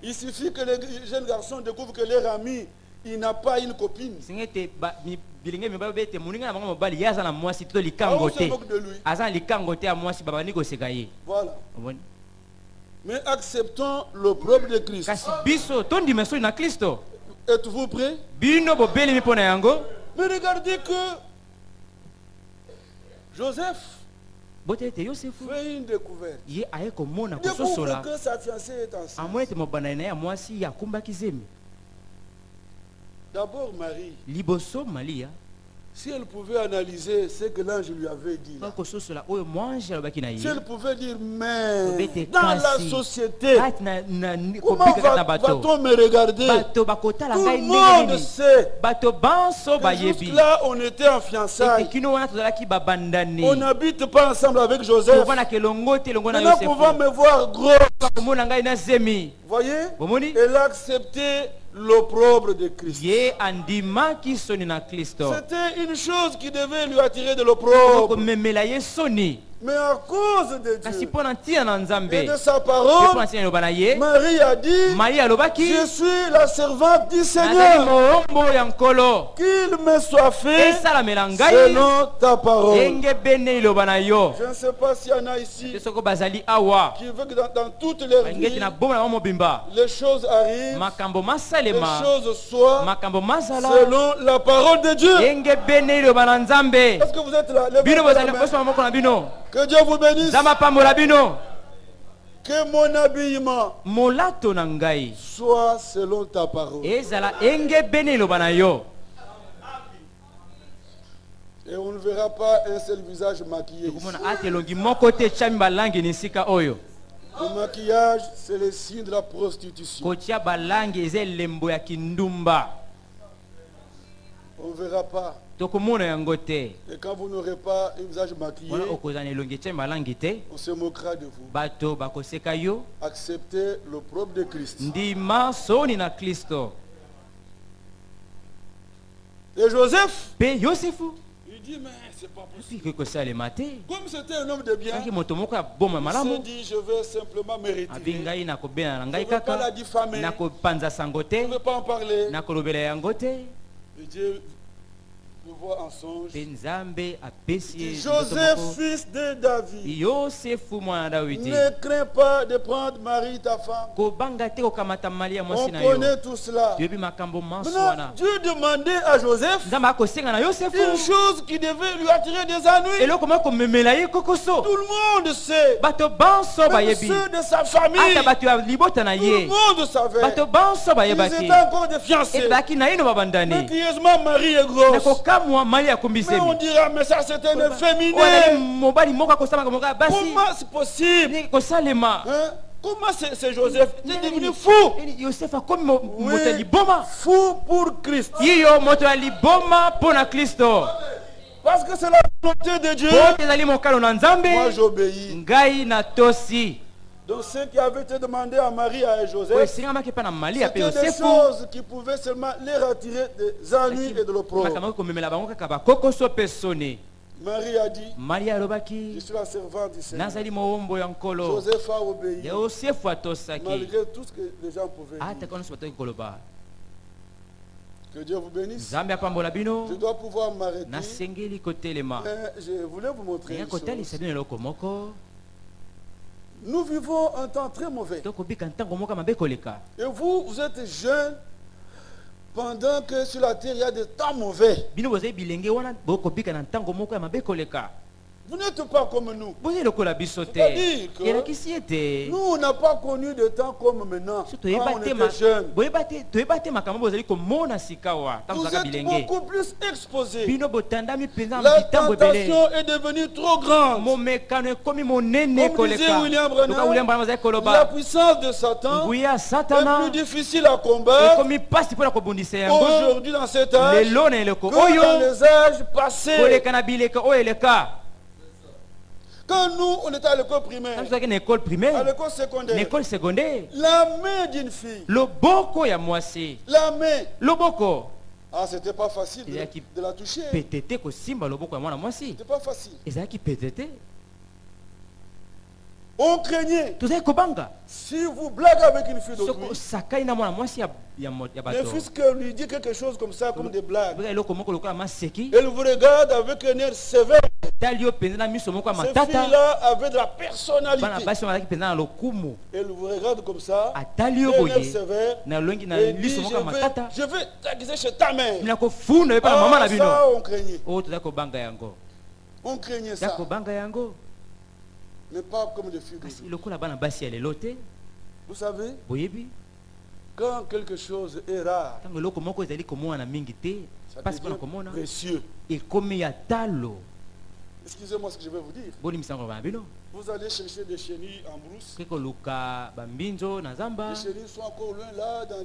Il suffit que les jeunes garçons découvrent que leur ami, il n'a pas une copine. On se moque de lui. Voilà. Mais acceptons l'opprobre de Christ. Êtes-vous prêts? Mais regardez que Joseph fait une découverte. Découvre que sa fiancée est enceinte. D'abord Marie. Si elle pouvait analyser ce que l'ange lui avait dit, si elle pouvait dire, mais dans la société, comment va-t-on me regarder? Tout le monde sait que jusque-là, on était en fiançailles. On n'habite pas ensemble avec Joseph. Maintenant, pouvons me voir gros. Voyez? Elle a accepté l'opprobre de Christ. C'était une chose qui devait lui attirer de l'opprobre. Mais à cause de Dieu et de sa parole, Marie a dit, je suis la servante du Seigneur. Qu'il me soit fait selon ta parole. Je ne sais pas s'il y en a ici qui veut que dans toutes les vies, les choses arrivent, les choses soient selon la parole de Dieu. Est-ce que vous êtes là? Que Dieu vous bénisse. Que mon habillement soit selon ta parole. Et on ne verra pas un seul visage maquillé. Le maquillage, c'est le signe de la prostitution. On ne verra pas. Et quand vous n'aurez pas un visage maquillé, on se moquera de vous. Acceptez l'opprobre de Christ. Et Joseph, il dit, mais c'est pas possible. Comme c'était un homme de bien, il s'est dit, je vais simplement me retirer. Je ne veux pas la diffamer. Je ne veux pas en parler. Et Dieu voit en songe. Joseph, fils de David, ne crains pas de prendre Marie ta femme. On connaît tout cela. Maintenant, Dieu demandait à Joseph une chose qui devait lui attirer des ennuis. Tout le monde sait. Même ceux de sa famille. Tout le monde savait. Ils étaient encore des fiancés. Mais curieusement, Marie est grosse. Mais on dira, mais ça c'est un efféminé. Comment c'est possible? Comment c'est Joseph? Il est devenu fou. Oui, fou pour Christ. Parce que c'est la volonté de Dieu. Moi j'obéis. Donc ce qui avait été demandé à Marie et à Joseph, c'était des choses qui pouvaient seulement les attirer des ennuis et de l'opprobre. Marie a dit, je suis la servante du Seigneur. Joseph a obéi, malgré tout ce que les gens pouvaient dire. Que Dieu vous bénisse. Je dois pouvoir m'arrêter. Mais je voulais vous montrer une chose. Nous vivons un temps très mauvais. Et vous, vous êtes jeunes Pendant que sur la terre il y a des temps mauvais. Vous n'êtes pas comme nous. C'est-à-dire que nous, on n'a pas connu de temps comme maintenant. Quand on était jeunes. Vous êtes beaucoup plus exposés. La tentation est devenue trop grande. Comme disait William Branham, la puissance de Satan est plus difficile à combattre aujourd'hui dans cet âge que dans les âges passés. Quand nous, on était à l'école primaire, à l'école secondaire, la main d'une fille, la main, ah, c'était pas facile de la toucher. C'était pas facile. On craignait. Si vous blaguez avec une fille d'autrui, le fils que lui dit quelque chose comme ça, comme des blagues, elle vous regarde avec un air sévère. Ces filles-là avaient de la personnalité. Elle vous regarde comme ça, un air sévère, et dit, je vais t'aiguiser chez ta mère. Ah, ça, on craignait. On craignait ça. Mais pas comme des filles. Vous savez, quand quelque chose est rare, ça devient précieux. Excusez-moi ce que je vais vous dire. Vous allez chercher des chenilles en brousse. Les chenilles sont encore loin là dans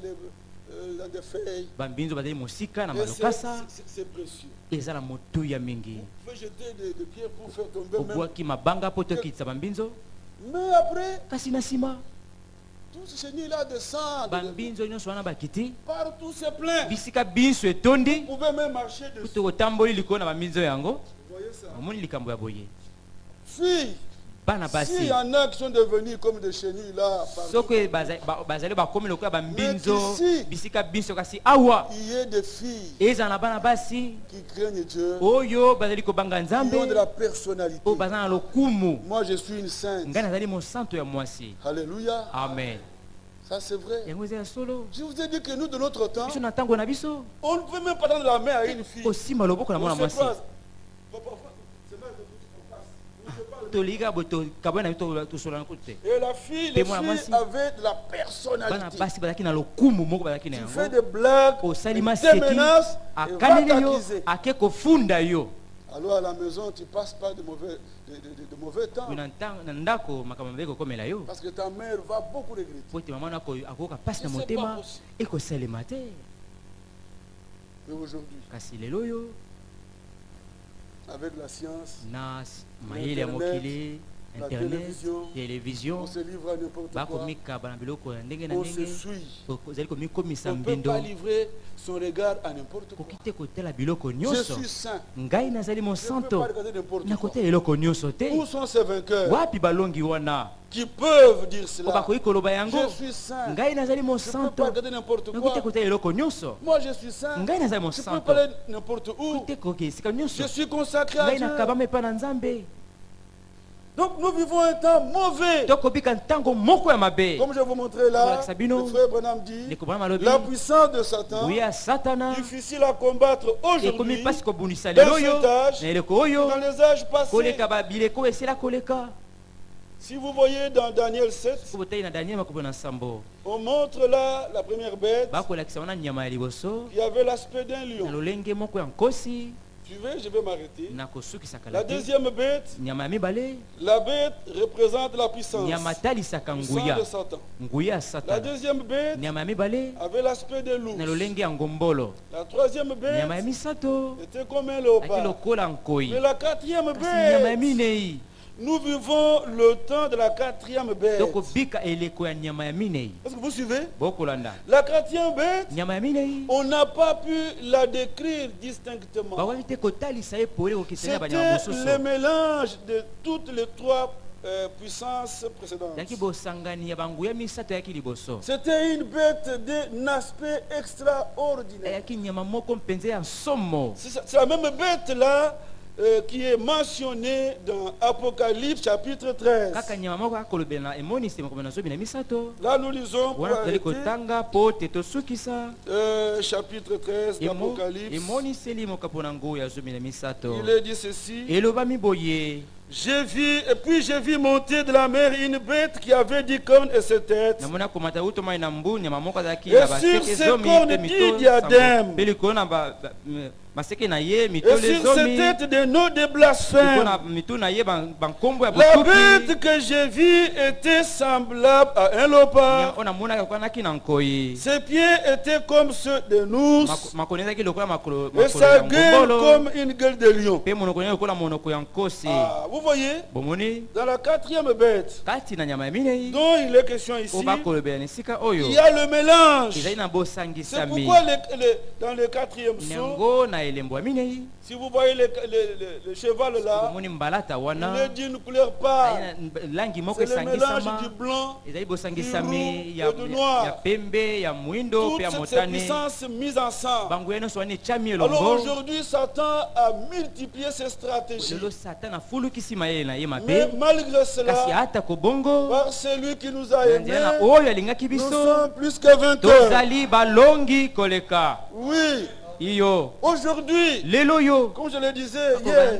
des feuilles. C'est précieux. Vous pouvez jeter des pierres pour faire tomber même. Mais après, tous ces chenilles-là descendent. Partout c'est plein. Vous pouvez même marcher dessus. Vous voyez ça? Filles, s'il y en a qui sont devenus comme des chenilles là, il y a des filles qui craignent Dieu, qui ont de la personnalité. Moi je suis une sainte. Alléluia. Amen. Ça c'est vrai. Je vous ai dit que nous de notre temps, on ne peut même pas tendre la main à une fille. Et la fille, les filles avaient de la personnalité. Tu fais des blagues, des menaces, et va t'accuser. Alors à la maison, tu passes pas de mauvais temps. Parce que ta mère va beaucoup regretter. Mais aujourd'hui, avec la science, la télévision, on se livre à n'importe quoi. On se suit. On ne peut pas livrer son regard à n'importe quoi. Je suis saint. Je ne peux pas regarder n'importe quoi. Où sont ces vainqueurs qui peuvent dire cela? Je suis saint. Je ne peux pas regarder n'importe quoi. Moi je suis saint. Je peux parler n'importe où. Je suis consacré à Dieu. Donc nous vivons un temps mauvais. Comme je vous montrais là, le frère Branham dit, la puissance de Satan, difficile à combattre aujourd'hui, dans cet âge, dans les âges passés. Si vous voyez dans Daniel 7, on montre là la première bête qui avait l'aspect d'un lion. Je vais m'arrêter. La deuxième bête, la bête représente la puissance de Satan. La deuxième bête avait l'aspect de loup. La troisième bête était comme un léopard. Mais la quatrième bête, nous vivons le temps de la quatrième bête. Est-ce que vous suivez? La quatrième bête, on n'a pas pu la décrire distinctement. C'était le mélange de toutes les trois puissances précédentes. C'était une bête d'un aspect extraordinaire. C'est la même bête là qui est mentionné dans Apocalypse chapitre 13. Là nous lisons pour arrêter, chapitre 13 d'Apocalypse. Il est dit ceci. J'ai vu, et puis j'ai vu monter de la mer une bête qui avait 10 cornes et 7 têtes. Et sur ses cornes 10 diadèmes. Et sur ses têtes des noms de blasphème. La bête que j'ai vue était semblable à un léopard. Ses pieds étaient comme ceux d'un ours. Et sa gueule comme une gueule de lion. Ah, vous voyez, dans la 4e bête dont il est question ici, il y a le mélange. C'est pourquoi dans le 4e saut, si vous voyez le cheval là, il est d'une couleur pâle. C'est le mélange du blanc, du roux et du noir. Toute cette puissance mise ensemble. Alors aujourd'hui, Satan a multiplié ses stratégies. Mais malgré cela, par celui qui nous a aimés, nous sommes plus que 20 heures. Oui. Aujourd'hui, comme je le disais hier,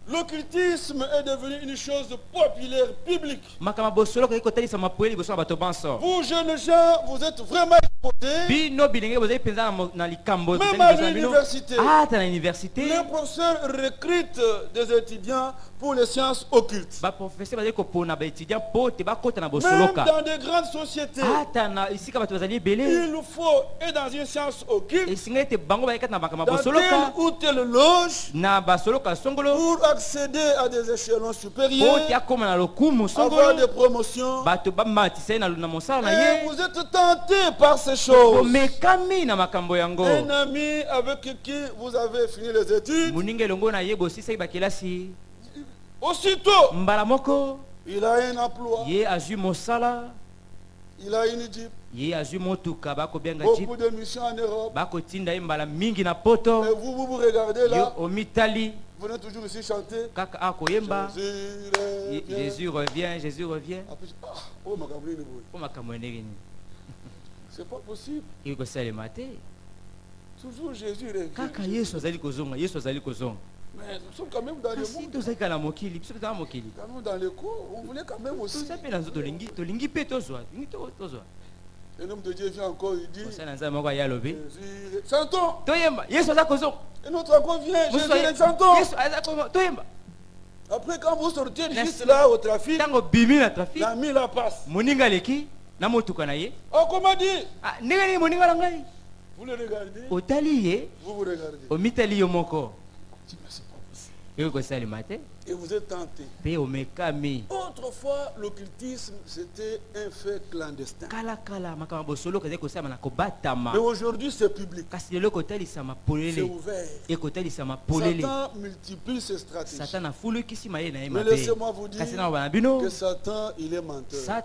l'occultisme est devenu une chose populaire, publique. Vous, jeunes gens, vous êtes vraiment exposés. Même à l'université, les professeurs recrutent des étudiants pour les sciences occultes. Même dans des grandes sociétés, il faut être dans une science occulte, dans telle ou telle loge, pour accéder à des échelons supérieurs, avoir des promotions. Et vous êtes tenté par ces choses. Un ami avec qui vous avez fini les études, aussitôt, il a un emploi, il a une jeep, beaucoup de missions en Europe. Et vous regardez là, vous venez toujours ici chanter. Jésus revient, Jésus revient. C'est pas possible. Toujours Jésus revient. Mais nous sommes quand même dans le monde. Quand même dans le cours, on voulait quand même aussi. Un homme de Dieu vient encore, il dit Jésus, chantons. Et notre encore vient, Jésus, chantons. Après, quand vous sortez juste là au trafic, l'ami la passe. Oh, comment dire? Vous le regardez. Vous regardez. Et vous êtes tenté. Autrefois, l'occultisme, c'était un fait clandestin. Mais aujourd'hui, c'est public. C'est ouvert. Satan multiplie ses stratégies. Mais laissez-moi vous dire que Satan, il est menteur.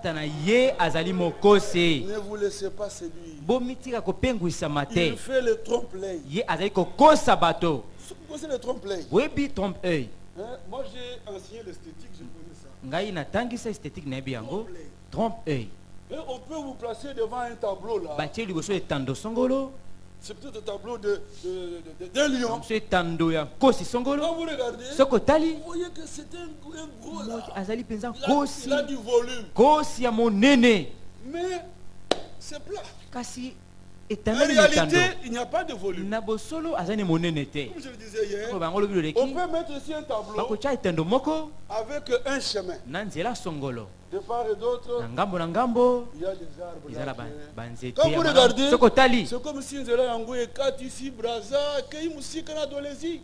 Ne vous laissez pas séduire. Il fait le trompe-l'œil. Vous connaissez le trompe-l'œil? Oui, trompe-œil. Moi j'ai enseigné l'esthétique, je connais ça. Trompe-œil. On peut vous placer devant un tableau là. C'est peut-être un tableau d'un lion. Quand vous regardez, vous voyez que c'est un gros là. Il a du volume. Mais c'est plat. En réalité, il n'y a pas de volume. Comme je le disais hier, on peut mettre ici un tableau avec un chemin. De part et d'autre, il y a des arbres. Quand vous regardez, c'est comme si nous étions en Goye, Kat ici, Braza, Kei Moussika na Dolezi.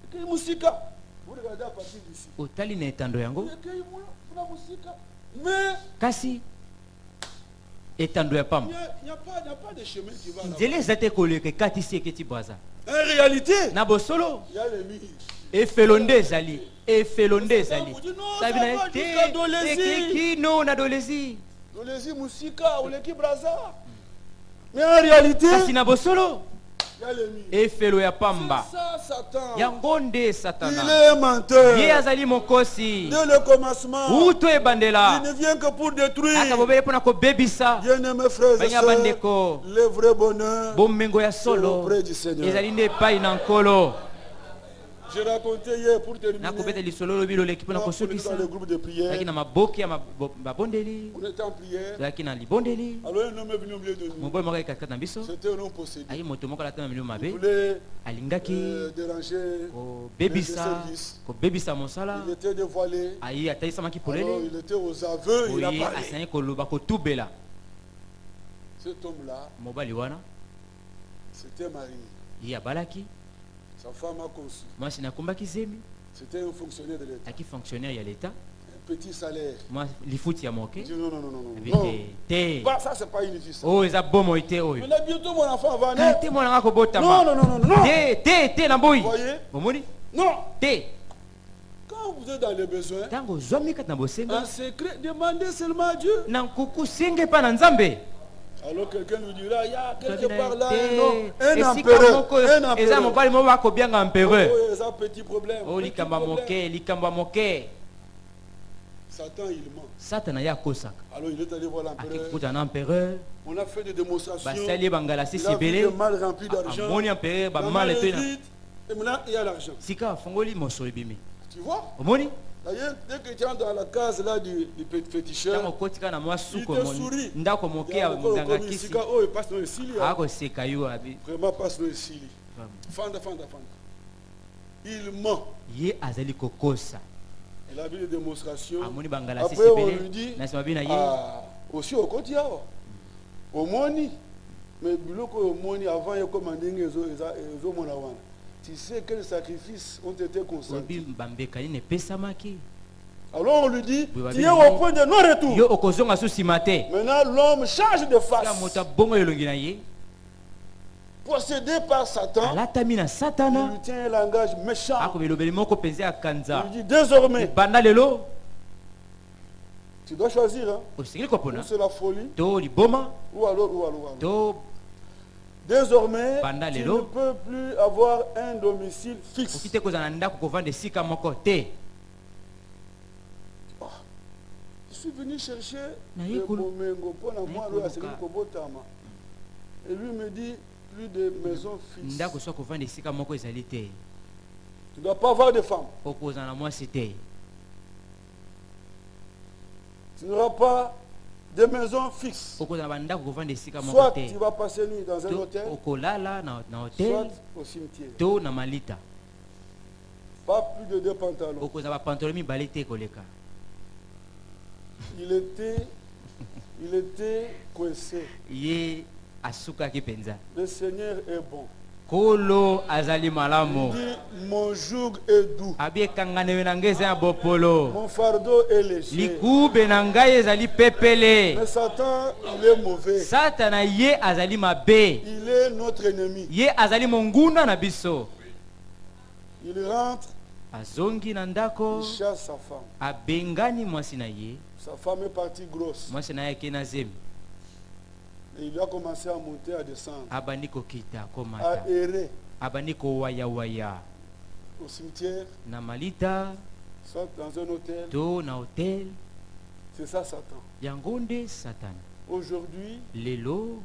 Kei Moussika. Vous regardez à partir d'ici. Mais il n'y a pas de chemin qui va là-bas. En réalité, il y a les murs. Mais en réalité, efelo ya pamba yangonde satana. Il est menteur. Ye azali mokosi. Dès le commencement, uto ebandela il ne vient que pour détruire. akabobele pona ko bebisa. Bien-aimés frères et sœurs, le vrai bonheur bomengo ya solo auprès du Seigneur. ezali nde epai na nkolo. Je racontais hier pour terminer. nakobeta lisolo lobi loleki mpona kosukisa dans le groupe de prière. zalaki na maboki ya babondeli On était en prière. zalaki na libondeli. Alors un homme est venu au milieu de nous. moboyi moko katikati na biso C'était un homme possédé. ayi moto moko alata na milio Il mabe voulait alingaki déranger kobebisa les services. kobebisa mosala Il était dévoilé. ayi atalisamaki Alors polele il était aux aveux. Il a oyi parlé. asangi koloba kotubela. Cet homme-là, mobali wana c'était marié. ye abalaki Sa femme a conçu. mwasi nakumbaki zemi C'était un fonctionnaire de l'État. aki fonctionnaire ya leta Un petit salaire. mwa lifuti ya moke Il dit non, non, non, non, non. abi Non. te Bah, ça, c'est pas une vie. Ça. oyo eza bomoi te oyo Mais là, bientôt, mon enfant va te naître. mwananga Non, kobotama non, non, non, non. te na boyi Vous voyez? omoni Non. te Quand vous êtes dans les besoins, ntango ozwami kati na bosenga en secret, demandez seulement à Dieu. na nkuku senge mpa na nzambe. Alors quelqu'un nous dira, il y a quelque part là un empereur. eza mobali moko bakobianga empereur Oh, ils ont petit problème. o likambo ya moke Satan, il ment. satana ye akosaka Alors il est allé voir l'empereur. akikuta na empereur On a fait des démonstrations. basali bangala Il sisi a vu ebele le mal rempli d'argent. amoni empereur La main bamala est etoyi na vide, et maintenant il y a l'argent. sika afongoli mosolo ebimi Tu vois? omoni D'ailleurs, dès que tu entres dans la case là du féticheur, ntango okotika na mwa il suko te sourit. ndako moke ya mganga kisi Oh, il passe dans le cili. akoseka yo abi Vraiment passe dans le cili. Fanda. Il ment. ye azali kokosa Il a vu des démonstrations. amoni bangala sisi Après, on lui ebele dit, na nsima bino na ye aussi au quotidien. Au moni. Mais biloko au moni, avant, il y a commandé les hommes. Tu sais quels sacrifices ont été consentis. obi bambeka nini epesamaki Alors on lui dit, tu es au point de non-retour. yo okozonga su nsima te Maintenant, l'homme change de face. kaka moto abongo elongi na ye Possédé par Satan, alatami na il satana lui tient un langage méchant. akobilobeli moko mpenza ya kanza Il dit, désormais, banda lelo tu dois choisir. Hein. osengeli Ou kopona c'est la folie, to liboma ou alors. to Désormais, Banda tu ne lelo. peux plus avoir un domicile fixe. oki te kozala na ndako kovanda esika moko te Je suis venu chercher Na le yekulu. Bomengo pour la moi, yekulu alors, c'est lui ka. Kobotama. Et lui me dit, plus de maison fixe. ndako so kovanda esika moko ezali te Tu ne dois pas avoir de femme. okozala na mwasi te Tu n'auras pas de maison fixe. okozala bandako kovanda esika moko Soit te tu vas passer nuit dans un To hôtel, okolala na hotel soit au cimetière. to na malita Pas plus de 2 pantalons. okozala bapantolo mibale te koleka Il était coincé. ye asukaki mpenza Le Seigneur est bon. kolo azali Il malamu dit, mon joug est doux. abi ekanganewe na ngai eza ya bopolo Mon fardeau est léger. likube na ngai ezali pepele Mais Satan, il est mauvais. satana ye azali mabe Il est notre ennemi. ye azali monguna na biso Il rentre, azongi na ndako il chasse sa femme. abengani mwasi na ye Sa femme est partie grosse. mwasi na ye ake na zemi Et il a commencé à monter, à descendre, abandi kokita à komata errer abandi kowayawaya au cimetière, na malita soit dans un hôtel. to na hotel C'est ça Satan. yango nde satana Aujourd'hui, lelo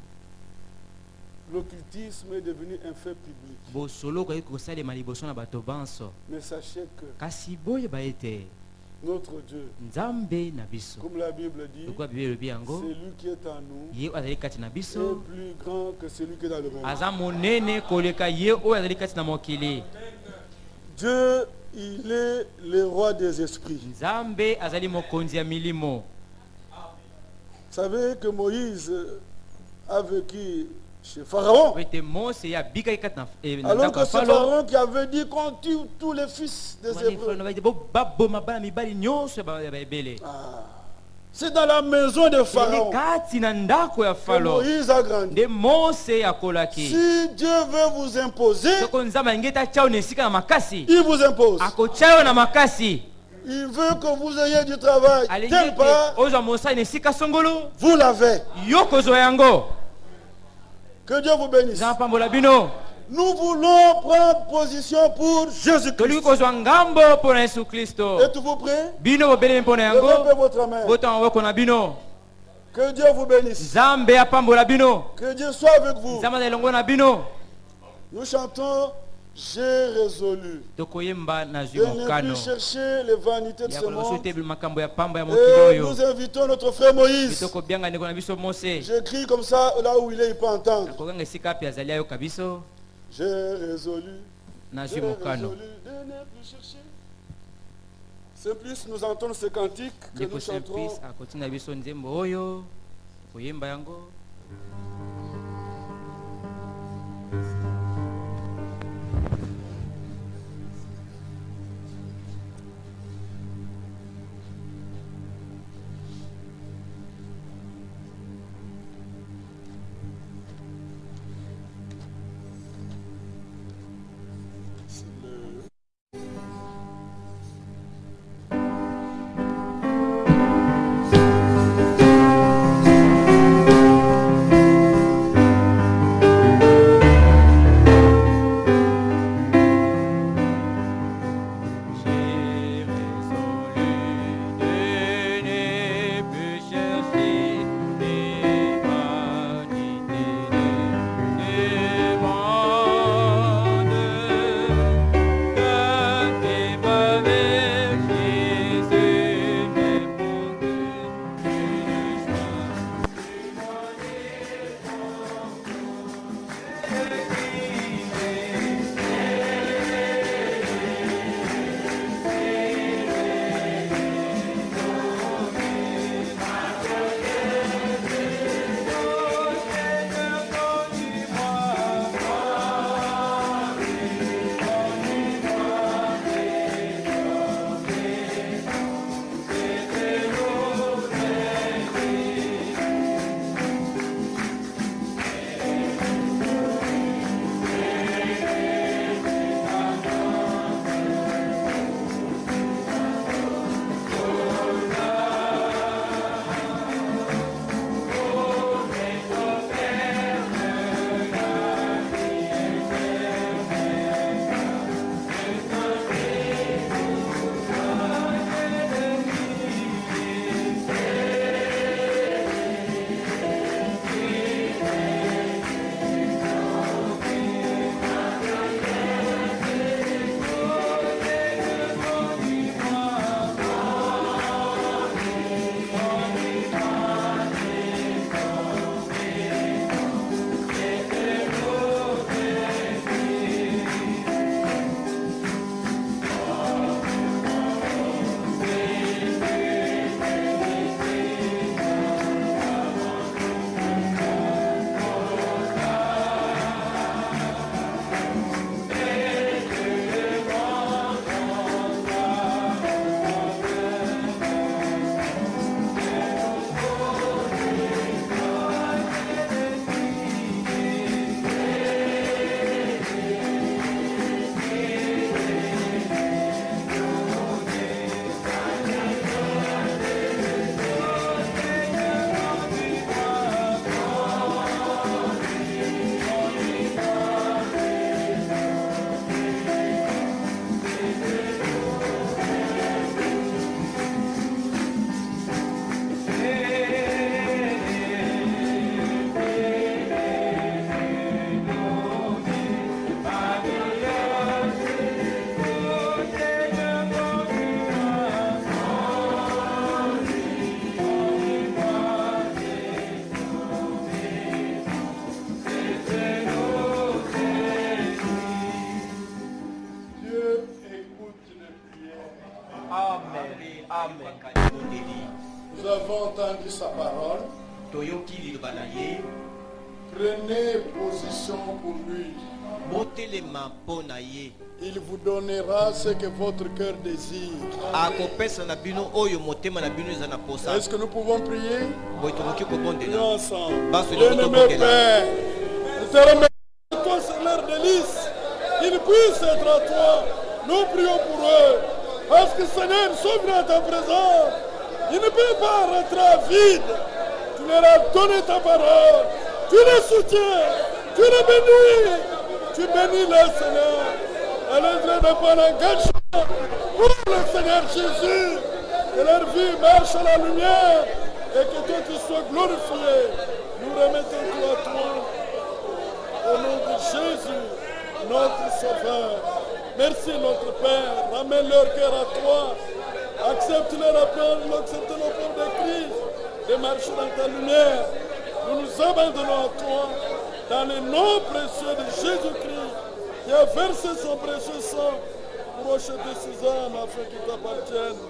l'occultisme est devenu un fait public. bosolo okoki kosalema liboso na bato banso Mais sachez que kasi boyeba ete notre Dieu, nzambe na biso comme la Bible dit, lokola bible elobi yango c'est lui qui est en nous, ye oyo azali kati na est biso plus grand que celui qui est dans le monde. aza monene koleka ye oyo azali kati na mokili Dieu, il est le roi des esprits. nzambe azali mokonzi ya milimo Vous savez que Moïse a vécu chez Pharaon. ete mose ye abikaki kati na Alors ndako que ya c'est falo Pharaon qui avait dit qu'on tue tous les fils des Hébreux. baboma bana mibali nyonso ya baebele C'est dans la maison de ele Pharaon kati na ndako ya que falo Moïse a grandi. nde mose akolaki Si Dieu veut vous imposer, soko nzambe alingi ete atya yo na esika na makasi il vous impose. akotya yo na makasi Il veut que vous ayez du travail. alingi Tel ete part, ozwa mosali na esika songolo vous l'avez. yo kozwa yango Que Dieu vous bénisse. nzambe apambola bino Nous voulons prendre position pour Jésus-Christ. Êtes-vous prêts? Levez votre main. Que Dieu vous bénisse. Que Dieu soit avec vous. Nous chantons J'ai résolu de ne plus chercher les vanités de ce monde. Et nous invitons notre frère Moïse. J'écris comme ça, là où il est, il peut entendre. J'ai résolu de ne plus chercher. C'est plus nous entendons ce cantique que nous chanterons. Nous avons entendu sa parole. Prenez position pour lui. Il vous donnera ce que votre cœur désire. Est-ce que nous pouvons prier? Prions ensemble. Bien-aimé Père, nous te remercions, c'est leur délice. Qu'ils puissent être à toi. Nous prions pour eux. Parce que Seigneur, nous sommes dans ta présence. Ils ne peuvent pas rentrer vide. Tu leur as donné ta parole. Tu les soutiens. Tu les bénis. Tu bénis les Seigneur. Et les de prendre engagement pour le Seigneur Jésus. Que leur vie marche à la lumière et que toi tu sois glorifié. Nous remettons tout à toi. Au nom de Jésus, notre Sauveur. Merci notre Père. Ramène leur cœur à toi. Accepte leur appel, accepte nos pauvres de Christ. De marcher dans ta lumière. Nous nous abandonnons à toi. Dans le nom précieux de Jésus-Christ. Qui a versé son précieux sang pour acheter ses âmes afin qu'ils t'appartiennent.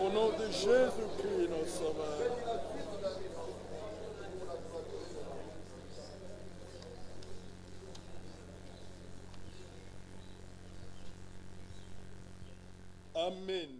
Au nom de Jésus-Christ, notre Sauveur. Amen.